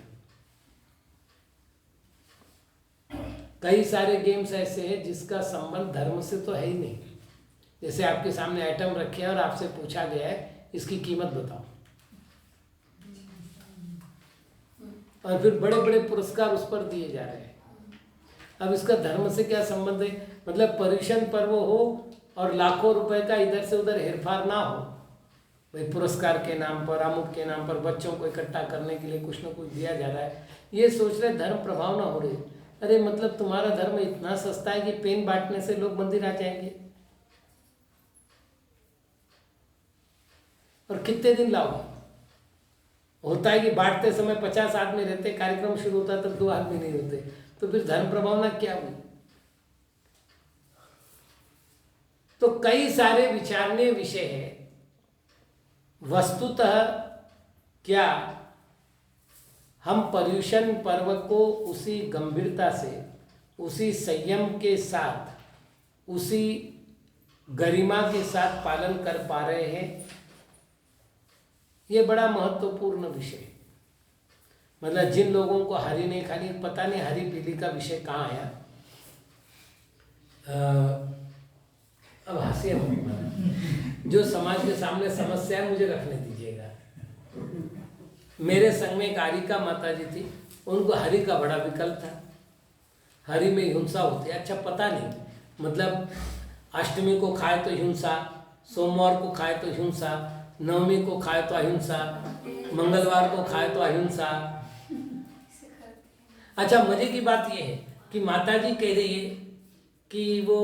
कई सारे गेम्स ऐसे हैं जिसका संबंध धर्म से तो है ही नहीं। जैसे आपके सामने आइटम रखे हैं और आपसे पूछा गया है इसकी कीमत बताओ, और फिर बड़े बड़े पुरस्कार उस पर दिए जा रहे हैं। अब इसका धर्म से क्या संबंध है? मतलब पर्युषण पर्व हो और लाखों रुपए का इधर से उधर हेरफार ना हो। भाई पुरस्कार के नाम पर, अमुक के नाम पर बच्चों को इकट्ठा करने के लिए कुछ ना कुछ दिया जा रहा है। ये सोच रहे धर्म प्रभाव ना हो रही। अरे मतलब तुम्हारा धर्म इतना सस्ता है कि पेन बांटने से लोग मंदिर आ जाएंगे, और कितने दिन लाओगे? होता है कि बांटते समय 50 आदमी रहते, कार्यक्रम शुरू होता तब 2 आदमी नहीं होते, तो फिर धर्म प्रभावना क्या हुई? तो कई सारे विचारनीय विषय है। वस्तुतः क्या हम पर्युषण पर्व को उसी गंभीरता से, उसी संयम के साथ, उसी गरिमा के साथ पालन कर पा रहे हैं? ये बड़ा महत्वपूर्ण विषय है। मतलब जिन लोगों को हरी नहीं खानी, पता नहीं हरी पीली का विषय कहाँ आया। अब हंसी जो समाज के सामने समस्या है मुझे रखने दीजिएगा। मेरे संग में एक आरिका माता जी थी, उनको हरि का बड़ा विकल्प था। हरि में हिंसा होती है, अच्छा पता नहीं, मतलब अष्टमी को खाए तो हिंसा, सोमवार को खाए तो हिंसा, नवमी को खाए तो अहिंसा, मंगलवार को खाए तो अहिंसा। अच्छा मजे की बात यह है कि माता जी कह रही है कि वो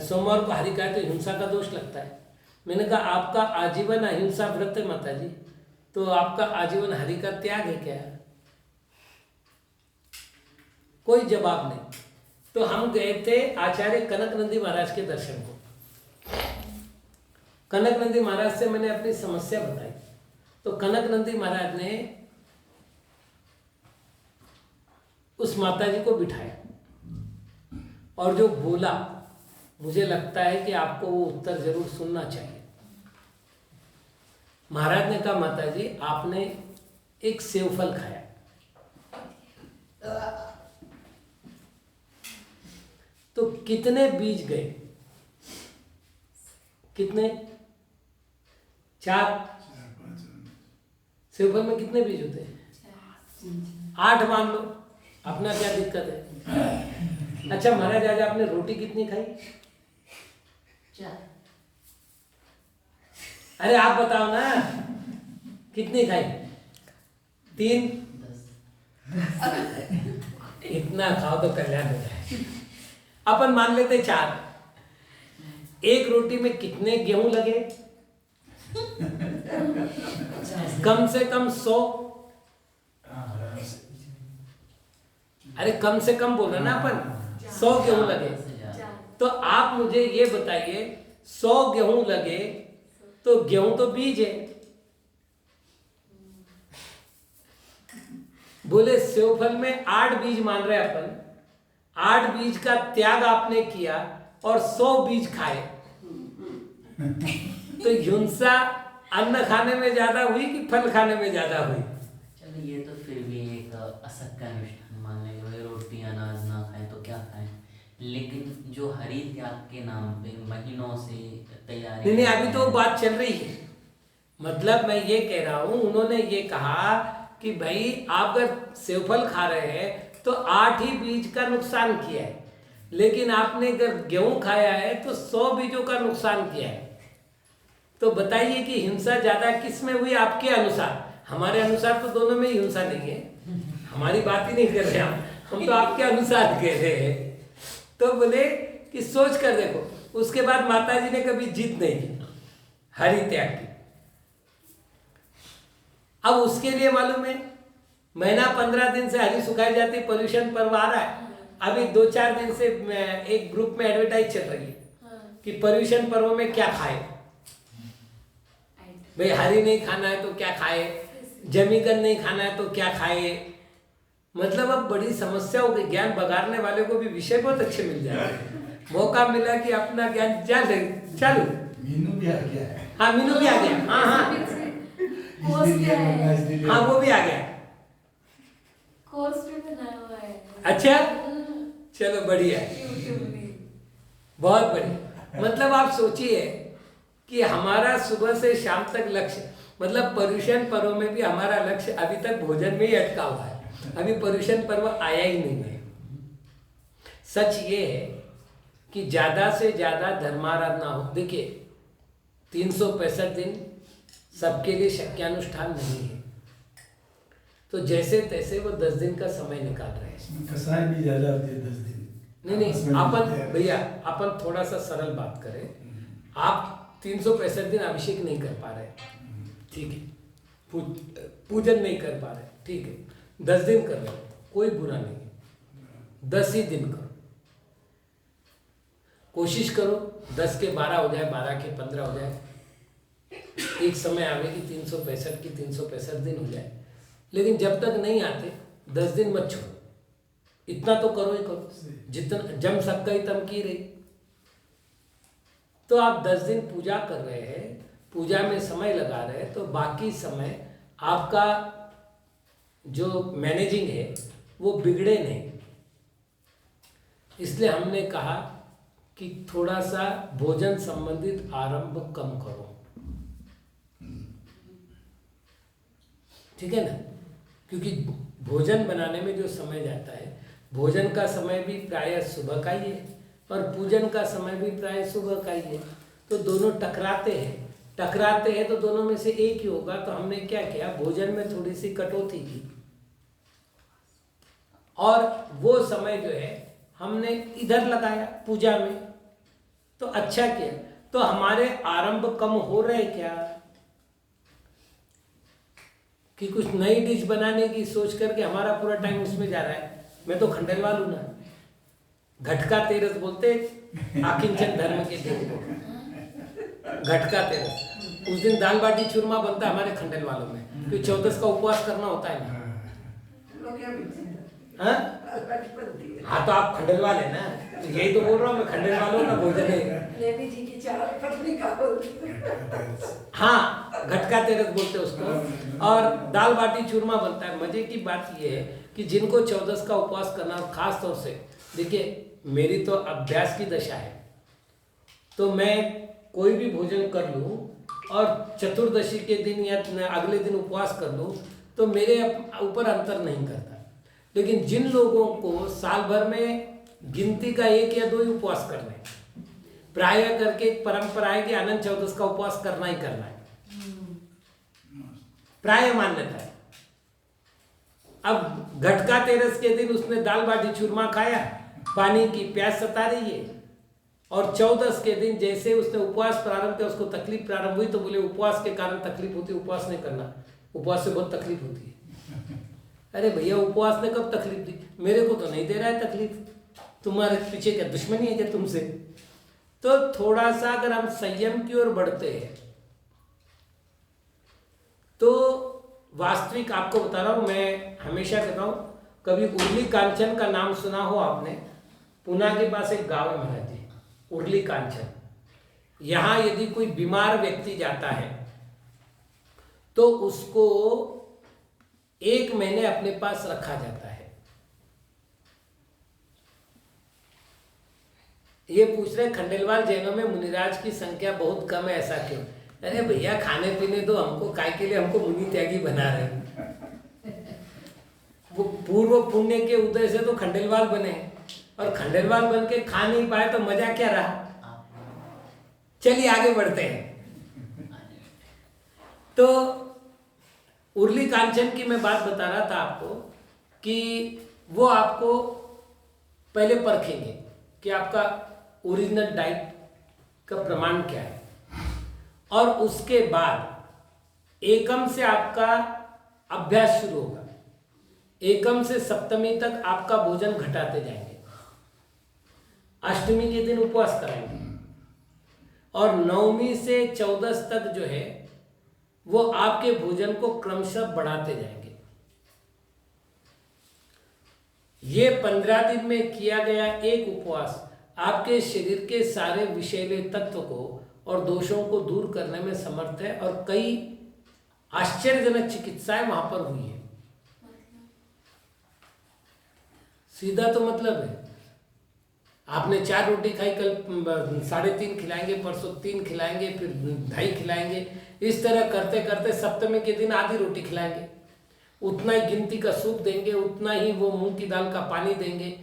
सोमवार को हरि खाए तो हिंसा का दोष लगता है। मैंने कहा आपका आजीवन अहिंसा व्रत है माता जी, तो आपका आजीवन हरि का त्याग है क्या? कोई जवाब नहीं। तो हम गए थे आचार्य कनक नंदी महाराज के दर्शन को। कनक नंदी महाराज से मैंने अपनी समस्या बताई, तो कनक नंदी महाराज ने उस माता जी को बिठाया और जो बोला, मुझे लगता है कि आपको वो उत्तर जरूर सुनना चाहिए। महाराज ने कहा माता जी आपने एक सेवफल खाया, तो कितने बीज गए? कितने? 4। सेवफल में कितने बीज होते हैं? 8 मान लो, अपना क्या दिक्कत है। अच्छा महाराज आज आपने रोटी कितनी खाई? 4। अरे आप बताओ ना कितनी खाई? 3। 10। इतना खाओ तो कल्याण हो जाए। अपन मान लेते 4। एक रोटी में कितने गेहूं लगे? कम से कम 100। अरे कम से कम बोल रहे ना अपन, 100 गेहूं लगे। तो आप मुझे ये बताइए 100 गेहूं लगे तो गेहूं तो बीज है। बोले सेवफल में 8 बीज मान रहे अपन, 8 बीज का त्याग आपने किया और 100 बीज खाए, तो हिंसा अन्न खाने में ज्यादा हुई कि फल खाने में ज्यादा हुई? चलो ये तो फिर भी एक असत का अनुष्ठान मान लेंगे, रोटी अनाज ना खाएं तो क्या खाएं, लेकिन जो हरि त्याग के नाम पे महीनों से तैयारी। नहीं अभी तो बात चल रही है। मतलब मैं ये कह रहा हूं, उन्होंने ये कहा कि भाई आप अगर सेवफल खा रहे हैं तो 8 ही बीज का नुकसान किया है, लेकिन आपने अगर गेहूं खाया है तो 100 बीजों का नुकसान किया है। तो बताइए कि हिंसा ज्यादा किस में हुई आपके अनुसार? हमारे अनुसार तो दोनों में ही हिंसा नहीं है, हमारी बात ही नहीं कर रहे हम तो आपके अनुसार कह रहे हैं। तो बोले कि सोच कर देखो। उसके बाद माता जी ने कभी जिद नहीं की, हरि त्याग की। अब उसके लिए मालूम है महीना 15 दिन से हरी सुखाई जाती, पोल्यूशन पर्व आ रहा है। अभी 2-4 दिन से एक ग्रुप में एडवर्टाइज चल रही है कि पोल्यूशन पर्व में क्या खाए। भाई हरी नहीं खाना है तो क्या खाए, जमीगन नहीं खाना है तो क्या खाए। मतलब अब बड़ी समस्या हो गई। ज्ञान बगाड़ने वाले को भी विषय बहुत अच्छे मिल जाए। मौका मिला कि अपना ज्ञान चालू। मीनू भी आ गया है। हाँ मीनू भी आ गया। हाँ वो भी आ गया। कोर्स भी बनाया हुआ है। अच्छा चलो बढ़िया, बहुत बढ़िया। मतलब आप सोचिए कि हमारा सुबह से शाम तक लक्ष्य, मतलब पर्यूषण पर्व में भी हमारा लक्ष्य अभी तक भोजन में ही अटका हुआ है। अभी पर्यूषण पर्व आया ही नहीं है। सच ये है कि ज्यादा से ज्यादा धर्माराधना हो। देखिए 365 दिन सबके लिए शक्यानुष्ठान नहीं है, तो जैसे तैसे वो 10 दिन का समय निकाल रहे हैं। कसाई भी ज्यादा होती है 10 दिन। नहीं अपन भैया अपन थोड़ा सा सरल बात करें। आप 365 दिन अभिषेक नहीं कर पा रहे, ठीक है, पूजन नहीं कर पा रहे, ठीक है, 10 दिन कर रहे हो, कोई बुरा नहीं है। 10 ही दिन करो, कोशिश करो 10 के 12 हो जाए, 12 के 15 हो जाए। एक समय आवे कि 365 की 365 दिन हो जाए। लेकिन जब तक नहीं आते 10 दिन मत छोड़ो, इतना तो करो ही करो। जितना जम सकता ही तम की रही। तो आप 10 दिन पूजा कर रहे हैं, पूजा में समय लगा रहे हैं, तो बाकी समय आपका जो मैनेजिंग है वो बिगड़े नहीं, इसलिए हमने कहा कि थोड़ा सा भोजन संबंधित आरंभ कम करो, ठीक है ना। क्योंकि भोजन बनाने में जो समय जाता है, भोजन का समय भी प्रायः सुबह का ही है और पूजन का समय भी प्रायः सुबह का ही है, तो दोनों टकराते हैं तो दोनों में से एक ही होगा। तो हमने क्या किया, भोजन में थोड़ी सी कटौती की और वो समय जो है हमने इधर लगाया पूजा में, तो अच्छा किया। तो हमारे आरंभ कम हो रहे क्या कि कुछ नई डिश बनाने की सोच करके हमारा पूरा टाइम उसमें जा रहा है। मैं तो खंडेलवाल हूं ना, घटका तेरस बोलते आकिंचन धर्म के दिन को, घटका तेरस। उस दिन दाल बाटी चूरमा बनता है हमारे खंडेलवालों में, क्योंकि चौदस का उपवास करना होता है ना। हाँ तो आप खंडेलवाल है ना, तो यही तो बोल रहा हूँ मैं, खंडेलवालों का भोजन है। हाँ, घटका तेरस बोलते उसको, और दाल बाटी चूरमा बनता है। मजे की बात ये है कि जिनको चौदस का उपवास करना, खास तौर से देखिए मेरी तो अभ्यास की दशा है, तो मैं कोई भी भोजन कर लूँ और चतुर्दशी के दिन या अगले दिन उपवास कर लूँ तो मेरे ऊपर अंतर नहीं करता। लेकिन जिन लोगों को साल भर में गिनती का 1 या 2 ही उपवास करना है, प्रायः करके एक परंपरा है कि अनंत चौदस का उपवास करना ही करना है, प्रायः मान्यता है। अब घटका तेरस के दिन उसने दाल बाटी चूरमा खाया, पानी की प्यास सता रही है, और 14 के दिन जैसे उसने उपवास प्रारंभ किया उसको तकलीफ प्रारंभ हुई, तो बोले उपवास के कारण तकलीफ होती है, उपवास नहीं करना, उपवास से बहुत तकलीफ होती है। अरे भैया उपवास ने कब तकलीफ दी? मेरे को तो नहीं दे रहा है तकलीफ, तुम्हारे पीछे क्या दुश्मनी है क्या तुमसे? तो थोड़ा सा अगर हम संयम की ओर बढ़ते हैं तो वास्तविक, आपको बता रहा हूं, मैं हमेशा कहता हूं, कभी उर्ली कांचन का नाम सुना हो आपने? पुणे के पास एक गांव है महाराज जी, उर्ली कांचन। यहां यदि कोई बीमार व्यक्ति जाता है तो उसको 1 महीने अपने पास रखा जाता है। ये पूछ रहे खंडेलवाल जैनों में मुनिराज की संख्या बहुत कम है, ऐसा क्यों? अरे भैया खाने पीने दो हमको, काय के लिए हमको मुनि त्यागी बना रहे? वो पूर्व पुण्य के उदय से तो खंडेलवाल बने, और खंडेलवाल बन के खा नहीं पाए तो मजा क्या रहा? चलिए आगे बढ़ते हैं। तो उर्ली कांचन की मैं बात बता रहा था आपको कि वो आपको पहले परखेंगे कि आपका ओरिजिनल डाइट का प्रमाण क्या है, और उसके बाद एकम से आपका अभ्यास शुरू होगा। एकम से सप्तमी तक आपका भोजन घटाते जाएंगे, अष्टमी के दिन उपवास कराएंगे, और नवमी से 14 तक जो है वो आपके भोजन को क्रमशः बढ़ाते जाएंगे। ये 15 दिन में किया गया एक उपवास आपके शरीर के सारे विषैले तत्व को और दोषों को दूर करने में समर्थ है, और कई आश्चर्यजनक चिकित्साएं वहां पर हुई है। सीधा तो मतलब है, आपने 4 रोटी खाई, कल 3.5 खिलाएंगे, परसों 3 खिलाएंगे, फिर 2.5 खिलाएंगे, इस तरह करते करते सप्तमी के दिन आधी रोटी खिलाएंगे, उतना ही गिनती का सूप देंगे, उतना ही वो मूंग की दाल का पानी देंगे,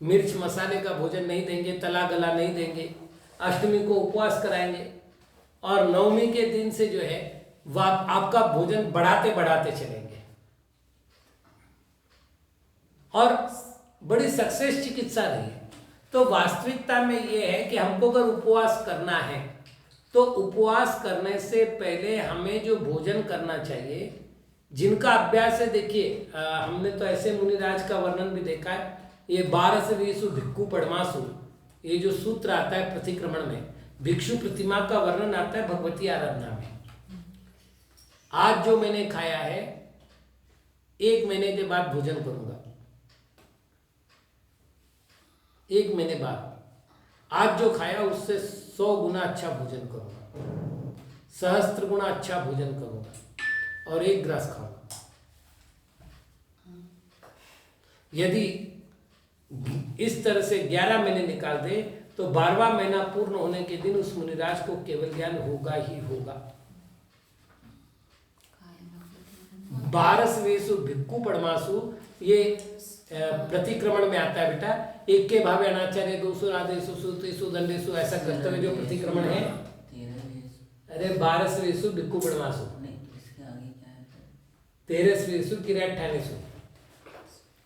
मिर्च मसाले का भोजन नहीं देंगे, तला गला नहीं देंगे, अष्टमी को उपवास कराएंगे, और नवमी के दिन से जो है वह आपका भोजन बढ़ाते बढ़ाते चलेंगे। और बड़ी सक्सेस चिकित्सा रही है। तो वास्तविकता में ये है कि हमको अगर उपवास करना है तो उपवास करने से पहले हमें जो भोजन करना चाहिए, जिनका अभ्यास है, देखिए हमने तो ऐसे मुनिराज का वर्णन भी देखा है, ये 12 भिक्खु पड़मासु, ये जो सूत्र आता है प्रतिक्रमण में, भिक्षु प्रतिमा का वर्णन आता है भगवती आराधना में। आज जो मैंने खाया है 1 महीने के बाद भोजन करूंगा, 1 महीने बाद आज जो खाया उससे 100 गुना अच्छा भोजन करूंगा, सहस्त्र गुना अच्छा भोजन करूंगा, और 1 ग्रास खाऊंगा। यदि इस तरह से 11 महीने निकाल दे तो 12वां महीना पूर्ण होने के दिन उस मुनिराज को केवल ज्ञान होगा ही होगा। 12वेषु भिक्खु पड़मासु, ये प्रतिक्रमण में आता है बेटा। एक के भावे अनाचार्य दोषु राधेशु सुतेषु दंडेशु, ऐसा करते हुए जो प्रतिक्रमण है। अरे 12वेषु भिक्खु पड़मासु, 13वेषु क्रियाठानेषु,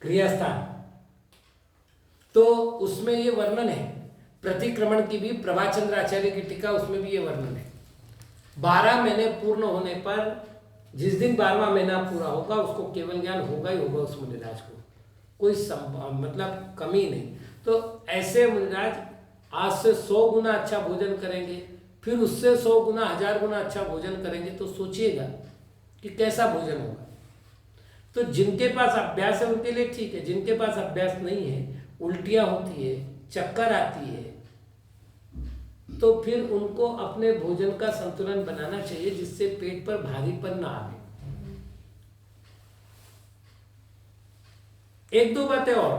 क्रियास्थान। तो उसमें ये वर्णन है प्रतिक्रमण की भी। प्रभाचंद्र आचार्य की टीका, उसमें भी ये वर्णन है। 12 महीने पूर्ण होने पर, जिस दिन 12वां महीना पूरा होगा, उसको केवल ज्ञान होगा ही होगा उस मुनिराज को, कोई मतलब कमी नहीं। तो ऐसे मुनिराज आज से 100 गुना अच्छा भोजन करेंगे, फिर उससे 100 गुना 1000 गुना अच्छा भोजन करेंगे, तो सोचिएगा कि कैसा भोजन होगा। तो जिनके पास अभ्यास है उनके लिए ठीक है, जिनके पास अभ्यास नहीं है, उल्टियाँ होती है, चक्कर आती है, तो फिर उनको अपने भोजन का संतुलन बनाना चाहिए, जिससे पेट पर भारीपन ना आवे। एक दो बातें और,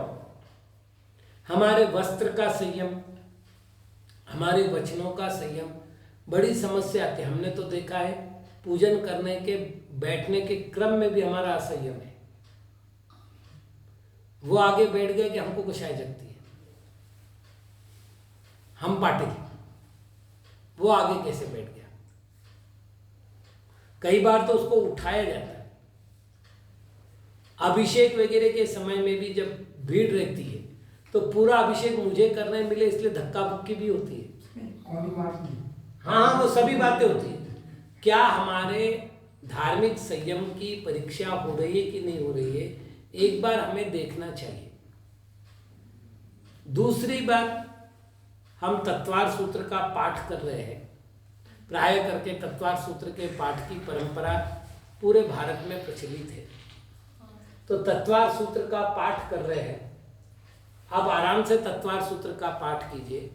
हमारे वस्त्र का संयम, हमारे वचनों का संयम बड़ी समस्या आती है। हमने तो देखा है पूजन करने के बैठने के क्रम में भी हमारा असंयम है। वो आगे बैठ गए कि हमको कुशाई जगती है, हम पाटिल, वो आगे कैसे बैठ गया। कई बार तो उसको उठाया जाता है। अभिषेक वगैरह के समय में भी जब भीड़ रहती है तो पूरा अभिषेक मुझे करने मिले इसलिए धक्का बुक्की भी होती है। हाँ, वो सभी बातें होती है। क्या हमारे धार्मिक संयम की परीक्षा हो रही है कि नहीं हो रही है, एक बार हमें देखना चाहिए। दूसरी बात, हम तत्वार सूत्र का पाठ कर रहे हैं। प्राय करके तत्वार सूत्र के पाठ की परंपरा पूरे भारत में प्रचलित है। तो तत्वार सूत्र का पाठ कर रहे हैं, अब आराम से तत्वार सूत्र का पाठ कीजिए।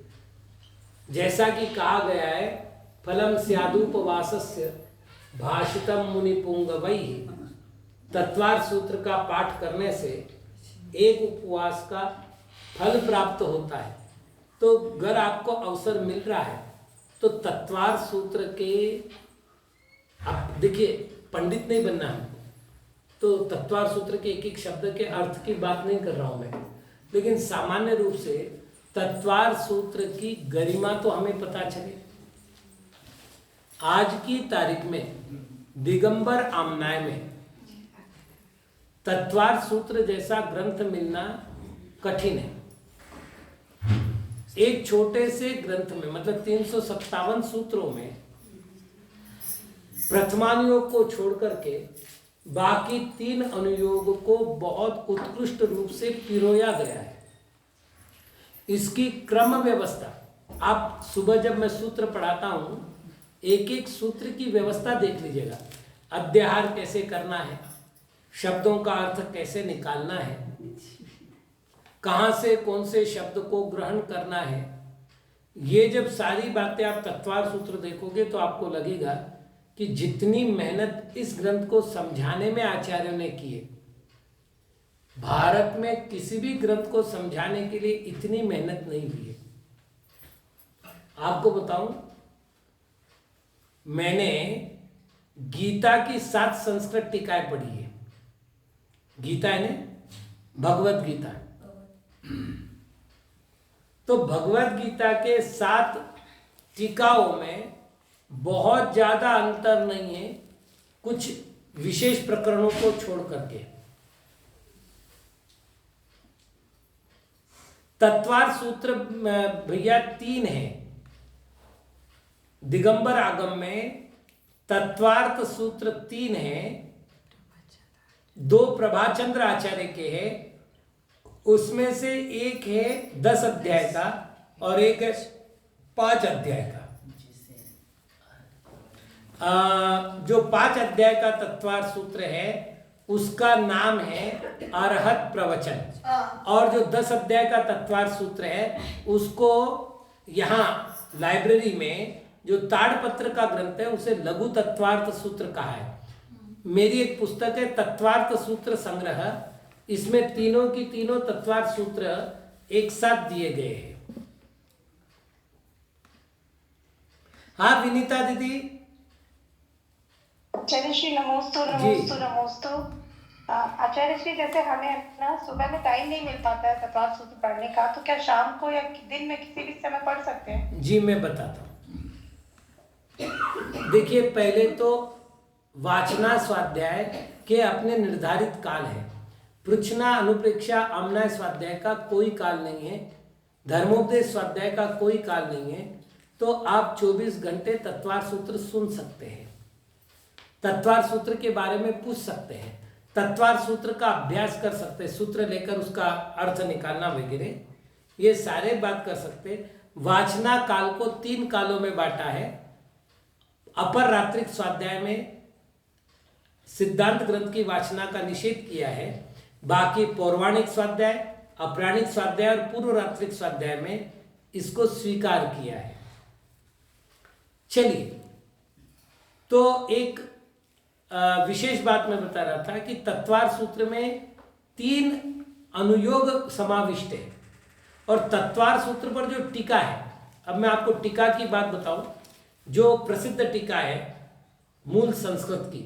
जैसा कि कहा गया है, फलम स्यादुपवासस्य भाषितम मुनि पुंगवैः। तत्वार सूत्र का पाठ करने से एक उपवास का फल प्राप्त होता है। तो अगर आपको अवसर मिल रहा है तो तत्वार सूत्र के, आप देखिए पंडित नहीं बनना हमको, तो तत्वार सूत्र के एक एक शब्द के अर्थ की बात नहीं कर रहा हूं मैं, लेकिन सामान्य रूप से तत्वार सूत्र की गरिमा तो हमें पता चले। आज की तारीख में दिगंबर आमनाय में तत्वार सूत्र जैसा ग्रंथ मिलना कठिन है। एक छोटे से ग्रंथ में, मतलब 357 सूत्रों में प्रथमानुयोग को छोड़ करके बाकी 3 अनुयोग को बहुत उत्कृष्ट रूप से पिरोया गया है। इसकी क्रम व्यवस्था, आप सुबह जब मैं सूत्र पढ़ाता हूं, एक एक सूत्र की व्यवस्था देख लीजिएगा। अध्याहार कैसे करना है, शब्दों का अर्थ कैसे निकालना है, कहाँ से कौन से शब्द को ग्रहण करना है, ये जब सारी बातें आप तत्वार सूत्र देखोगे तो आपको लगेगा कि जितनी मेहनत इस ग्रंथ को समझाने में आचार्यों ने की है, भारत में किसी भी ग्रंथ को समझाने के लिए इतनी मेहनत नहीं हुई है। आपको बताऊं, मैंने गीता की 7 संस्कृत टीकाएं पढ़ी है। गीता है ना, भगवत गीता। तो भगवत गीता के 7 टीकाओं में बहुत ज्यादा अंतर नहीं है, कुछ विशेष प्रकरणों को छोड़ करके। तत्वार सूत्र भैया 3 है। दिगंबर आगम में तत्वार्थ सूत्र 3 है, 2 प्रभाचंद्र आचार्य के हैं, उसमें से एक है 10 अध्याय का और एक है 5 अध्याय का। जो 5 अध्याय का तत्वार सूत्र है उसका नाम है अरहत प्रवचन, और जो 10 अध्याय का तत्वार सूत्र है उसको यहाँ लाइब्रेरी में जो ताड़पत्र का ग्रंथ है उसे लघु तत्वार्थ सूत्र कहा है। मेरी एक पुस्तक है तत्वार्थ सूत्र संग्रह, इसमें तीनों की तीनों तत्वार्थ सूत्र एक साथ दिए गए हैं। हाँ विनीता दीदी। आचार्य श्री नमोस्तु जी। नमोस्तु नमोस्तु। आचार्य श्री, जैसे हमें ना सुबह में टाइम नहीं मिल पाता है तत्वार्थ सूत्र पढ़ने का, तो क्या शाम को या दिन में किसी भी समय पढ़ सकते हैं? जी मैं बताता हूँ। देखिए पहले तो वाचना स्वाध्याय के अपने निर्धारित काल है। पृच्छना अनुप्रेक्षा आमना स्वाध्याय का कोई काल नहीं है। धर्मोपदेश स्वाध्याय का कोई काल नहीं है। तो आप 24 घंटे तत्वार्थ सूत्र सुन सकते हैं, तत्वार्थ सूत्र के बारे में पूछ सकते हैं, तत्वार्थ सूत्र का अभ्यास कर सकते हैं, सूत्र लेकर उसका अर्थ निकालना वगैरह, ये सारे बात कर सकते हैं। वाचना काल को 3 कालों में बांटा है। अपर रात्रिक स्वाध्याय में सिद्धांत ग्रंथ की वाचना का निषेध किया है। बाकी पौराणिक स्वाध्याय, अपराणिक स्वाध्याय और पूर्व रात्रिक स्वाध्याय में इसको स्वीकार किया है। चलिए, तो एक विशेष बात मैं बता रहा था कि तत्वार्थ सूत्र में 3 अनुयोग समाविष्ट है और तत्वार्थ सूत्र पर जो टीका है, अब मैं आपको टीका की बात बताऊं। जो प्रसिद्ध टीका है मूल संस्कृत की,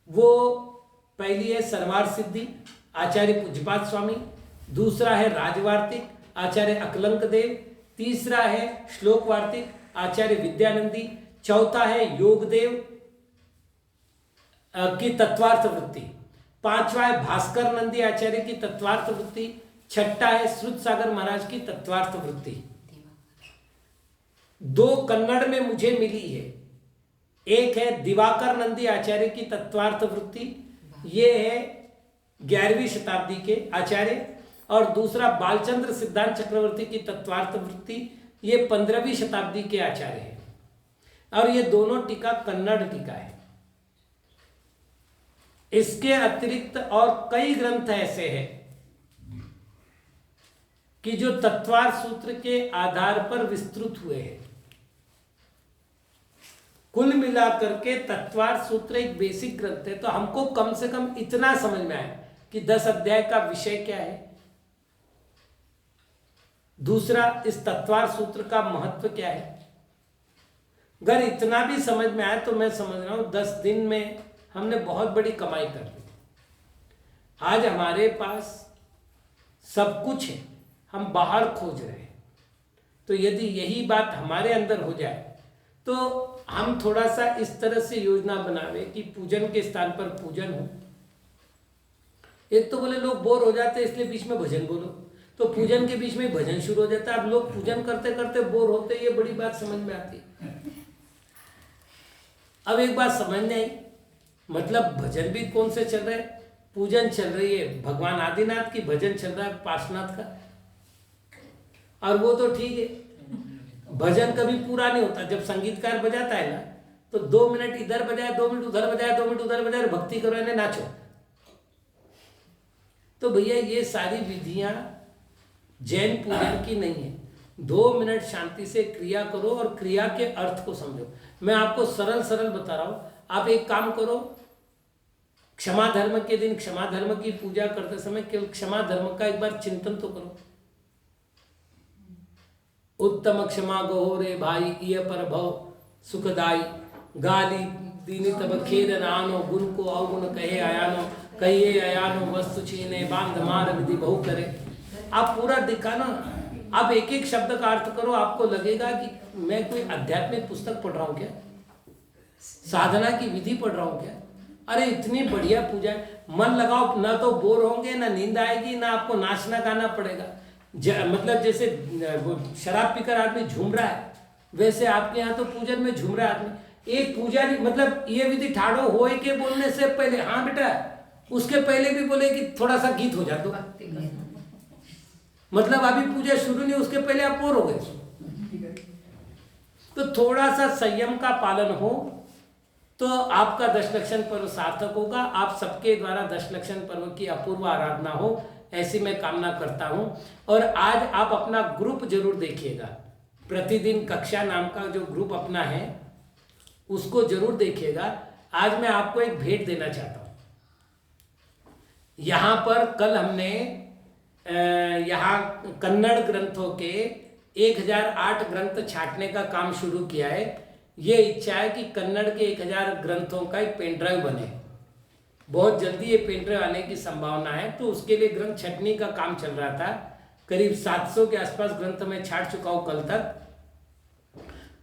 वो पहली है सरवार सिद्धि आचार्य पूज्यपाद स्वामी, दूसरा है राजवार्तिक आचार्य अकलंक देव, तीसरा है श्लोक वार्तिक आचार्य विद्यानंदी, चौथा है योगदेव की तत्वार्थ वृत्ति, पांचवा है भास्कर नंदी आचार्य की तत्वार्थ वृत्ति, छठा है श्रुत सागर महाराज की तत्वार्थ वृत्ति। 2 कन्नड़ में मुझे मिली है। एक है दिवाकर नंदी आचार्य की तत्वार्थ वृत्ति, ये है 11वीं शताब्दी के आचार्य, और दूसरा बालचंद्र सिद्धांत चक्रवर्ती की तत्वार्थ वृत्ति, ये 15वीं शताब्दी के आचार्य है। और ये दोनों टीका कन्नड़ टीका है। इसके अतिरिक्त और कई ग्रंथ ऐसे हैं कि जो तत्वार्थ सूत्र के आधार पर विस्तृत हुए हैं। कुल मिलाकर के तत्वार्थ सूत्र एक बेसिक ग्रंथ है। तो हमको कम से कम इतना समझ में आए कि 10 अध्याय का विषय क्या है, दूसरा इस तत्वार्थ सूत्र का महत्व क्या है। अगर इतना भी समझ में आए तो मैं समझ रहा हूं 10 दिन में हमने बहुत बड़ी कमाई कर ली। आज हमारे पास सब कुछ है, हम बाहर खोज रहे हैं। तो यदि यही बात हमारे अंदर हो जाए तो हम थोड़ा सा इस तरह से योजना बनावे कि पूजन के स्थान पर पूजन हो। एक तो बोले लोग बोर हो जाते हैं इसलिए बीच में भजन बोलो, तो पूजन के बीच में भजन शुरू हो जाता है। अब लोग पूजन करते करते बोर होते, ये बड़ी बात समझ में आती। अब एक बात समझ में आई, मतलब भजन भी कौन से चल रहे हैं, पूजन चल रही है भगवान आदिनाथ की, भजन चल रहा है पार्श्वनाथ का। और वो तो ठीक है, भजन कभी पूरा नहीं होता। जब संगीतकार बजाता है ना तो 2 मिनट इधर बजाए, 2 मिनट उधर बजाए, 2 मिनट उधर बजाए और भक्ति करो यानी नाचो। तो भैया ये सारी विधियां जैन पूजन की नहीं है। 2 मिनट शांति से क्रिया करो और क्रिया के अर्थ को समझो। मैं आपको सरल सरल बता रहा हूं। आप एक काम करो, क्षमा धर्म के दिन क्षमा धर्म की पूजा करते समय केवल क्षमा धर्म का एक बार चिंतन तो करो। उत्तम क्षमा गहो रे भाई, इय पर भव सुखदाई, गाली दीनी तब खेद नानो, गुण को अवगुण कहे आयानो, कहिए आयानो वस्तु छीने, बांध मार विधि बहु करे। आप पूरा दिखाना, आप एक एक शब्द का अर्थ करो। आपको लगेगा कि मैं कोई आध्यात्मिक पुस्तक पढ़ रहा हूँ क्या, साधना की विधि पढ़ रहा हूँ क्या। अरे इतनी बढ़िया पूजा है, मन लगाओ, ना तो बोर होंगे, ना नींद आएगी, ना आपको नाचना गाना पड़ेगा। मतलब जैसे वो शराब पीकर आदमी झूम रहा है, वैसे आपके यहाँ तो पूजन में झूम रहा है आदमी। एक पुजारी, मतलब ये विधि ठाड़ो होए के बोलने से पहले, हाँ बेटा, उसके पहले भी बोले कि थोड़ा सा गीत हो जा दो, मतलब अभी पूजा शुरू नहीं, उसके पहले आप बोर हो गए। तो थोड़ा सा संयम का पालन हो तो आपका दशलक्षण पर्व सार्थक होगा। आप सबके द्वारा दशलक्षण पर्व की अपूर्व आराधना हो, ऐसी मैं कामना करता हूं। और आज आप अपना ग्रुप जरूर देखिएगा, प्रतिदिन कक्षा नाम का जो ग्रुप अपना है उसको जरूर देखिएगा। आज मैं आपको एक भेंट देना चाहता हूं। यहाँ पर कल हमने यहाँ कन्नड़ ग्रंथों के 1008 ग्रंथ छांटने का काम शुरू किया है। ये इच्छा है कि कन्नड़ के 1000 ग्रंथों का एक पेन ड्राइव बने। बहुत जल्दी ये पेन ड्राइव आने की संभावना है, तो उसके लिए ग्रंथ छटनी का काम चल रहा था। करीब 700 के आसपास ग्रंथ मैं छाट चुका हूँ कल तक।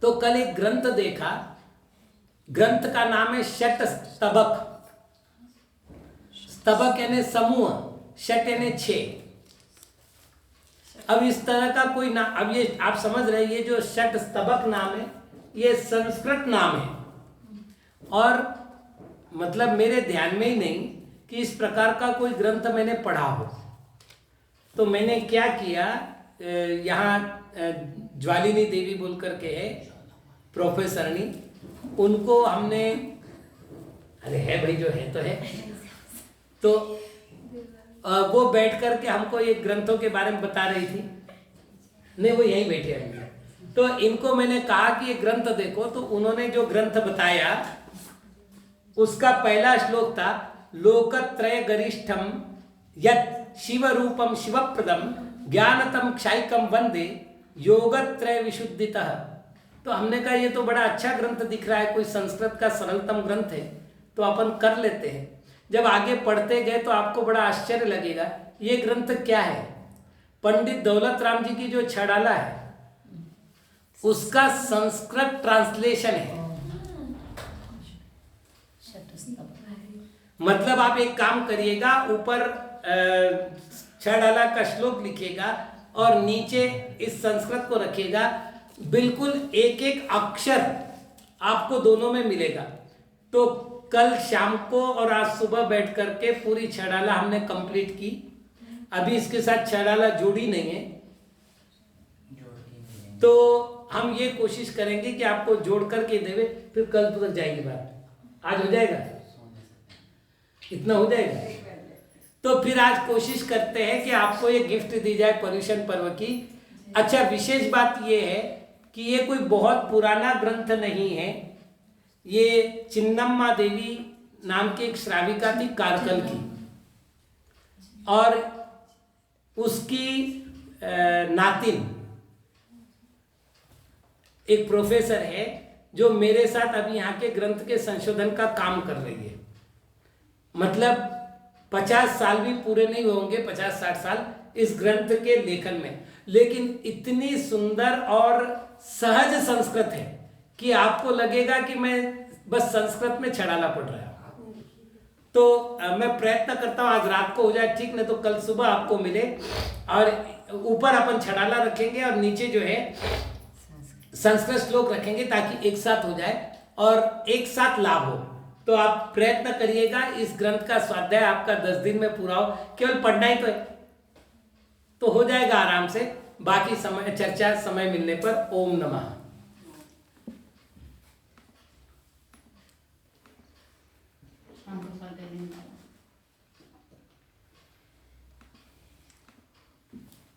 तो कल एक ग्रंथ देखा, ग्रंथ का नाम है षट स्तबक। स्तबक यानी समूह, षट यानी 6। अब इस तरह का कोई नाम, अब ये आप समझ रहे हैं, ये जो षट स्तबक नाम है ये संस्कृत नाम है, और मतलब मेरे ध्यान में ही नहीं कि इस प्रकार का कोई ग्रंथ मैंने पढ़ा हो। तो मैंने क्या किया, यहाँ ज्वालिनी देवी बोल करके है प्रोफेसरनी, उनको हमने, अरे है भाई जो है तो है, तो वो बैठ करके हमको ये ग्रंथों के बारे में बता रही थी। नहीं, वो यहीं बैठे रहेंगे। तो इनको मैंने कहा कि ये ग्रंथ देखो, तो उन्होंने जो ग्रंथ बताया उसका पहला श्लोक था, लोकत्रय गरिष्ठम यत् शिव रूपम शिवप्रदम ज्ञानतम क्षायिकम वंदे योगत्रय विशुद्धितः। तो हमने कहा ये तो बड़ा अच्छा ग्रंथ दिख रहा है, कोई संस्कृत का सरलतम ग्रंथ है, तो अपन कर लेते हैं। जब आगे पढ़ते गए तो आपको बड़ा आश्चर्य लगेगा, ये ग्रंथ क्या है। पंडित दौलत राम जी की जो छड़ाला है उसका संस्कृत ट्रांसलेशन है। मतलब आप एक काम करिएगा, ऊपर छड़ाला का श्लोक लिखिएगा और नीचे इस संस्कृत को रखिएगा, बिल्कुल एक एक अक्षर आपको दोनों में मिलेगा। तो कल शाम को और आज सुबह बैठ करके पूरी छड़ाला हमने कंप्लीट की। अभी इसके साथ छड़ाला जोड़ी नहीं है, तो हम ये कोशिश करेंगे कि आपको जोड़ करके देवे, फिर कल तक जाएगी बात। आज हो जाएगा, इतना हो जाएगा। तो फिर आज कोशिश करते हैं कि आपको ये गिफ्ट दी जाए पर्युषण पर्व की। अच्छा, विशेष बात ये है कि ये कोई बहुत पुराना ग्रंथ नहीं है। ये चिन्नम्मा देवी नाम की एक श्राविका थी कारकल की, और उसकी नातिन एक प्रोफेसर है जो मेरे साथ अभी यहाँ के ग्रंथ के संशोधन का काम कर रही है। मतलब 50 साल भी पूरे नहीं होंगे, 50-60 साल इस ग्रंथ के लेखन में, लेकिन इतनी सुंदर और सहज संस्कृत है कि आपको लगेगा कि मैं बस संस्कृत में छड़ाला पढ़ रहा हूँ। तो मैं प्रयत्न करता हूँ आज रात को हो जाए ठीक, नहीं तो कल सुबह आपको मिले। और ऊपर अपन छड़ाला रखेंगे और नीचे जो है संस्कृत श्लोक रखेंगे, ताकि एक साथ हो जाए और एक साथ लाभ हो। तो आप प्रयत्न करिएगा, इस ग्रंथ का स्वाध्याय आपका 10 दिन में पूरा हो। केवल पढ़ना ही तो हो जाएगा आराम से। बाकी समय चर्चा समय मिलने पर। ओम नमः।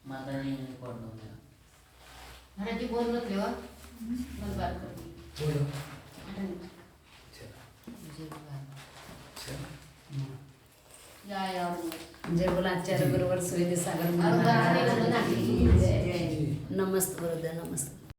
माता जी ने पढ़ दो मेरा। महाराज जी बोल मत लो, बस बात कर। बोलो। जय बोला आचार्य गुरुवर सुविधि सागर महाराज। नमस्ते गुरुदेव, नमस्ते।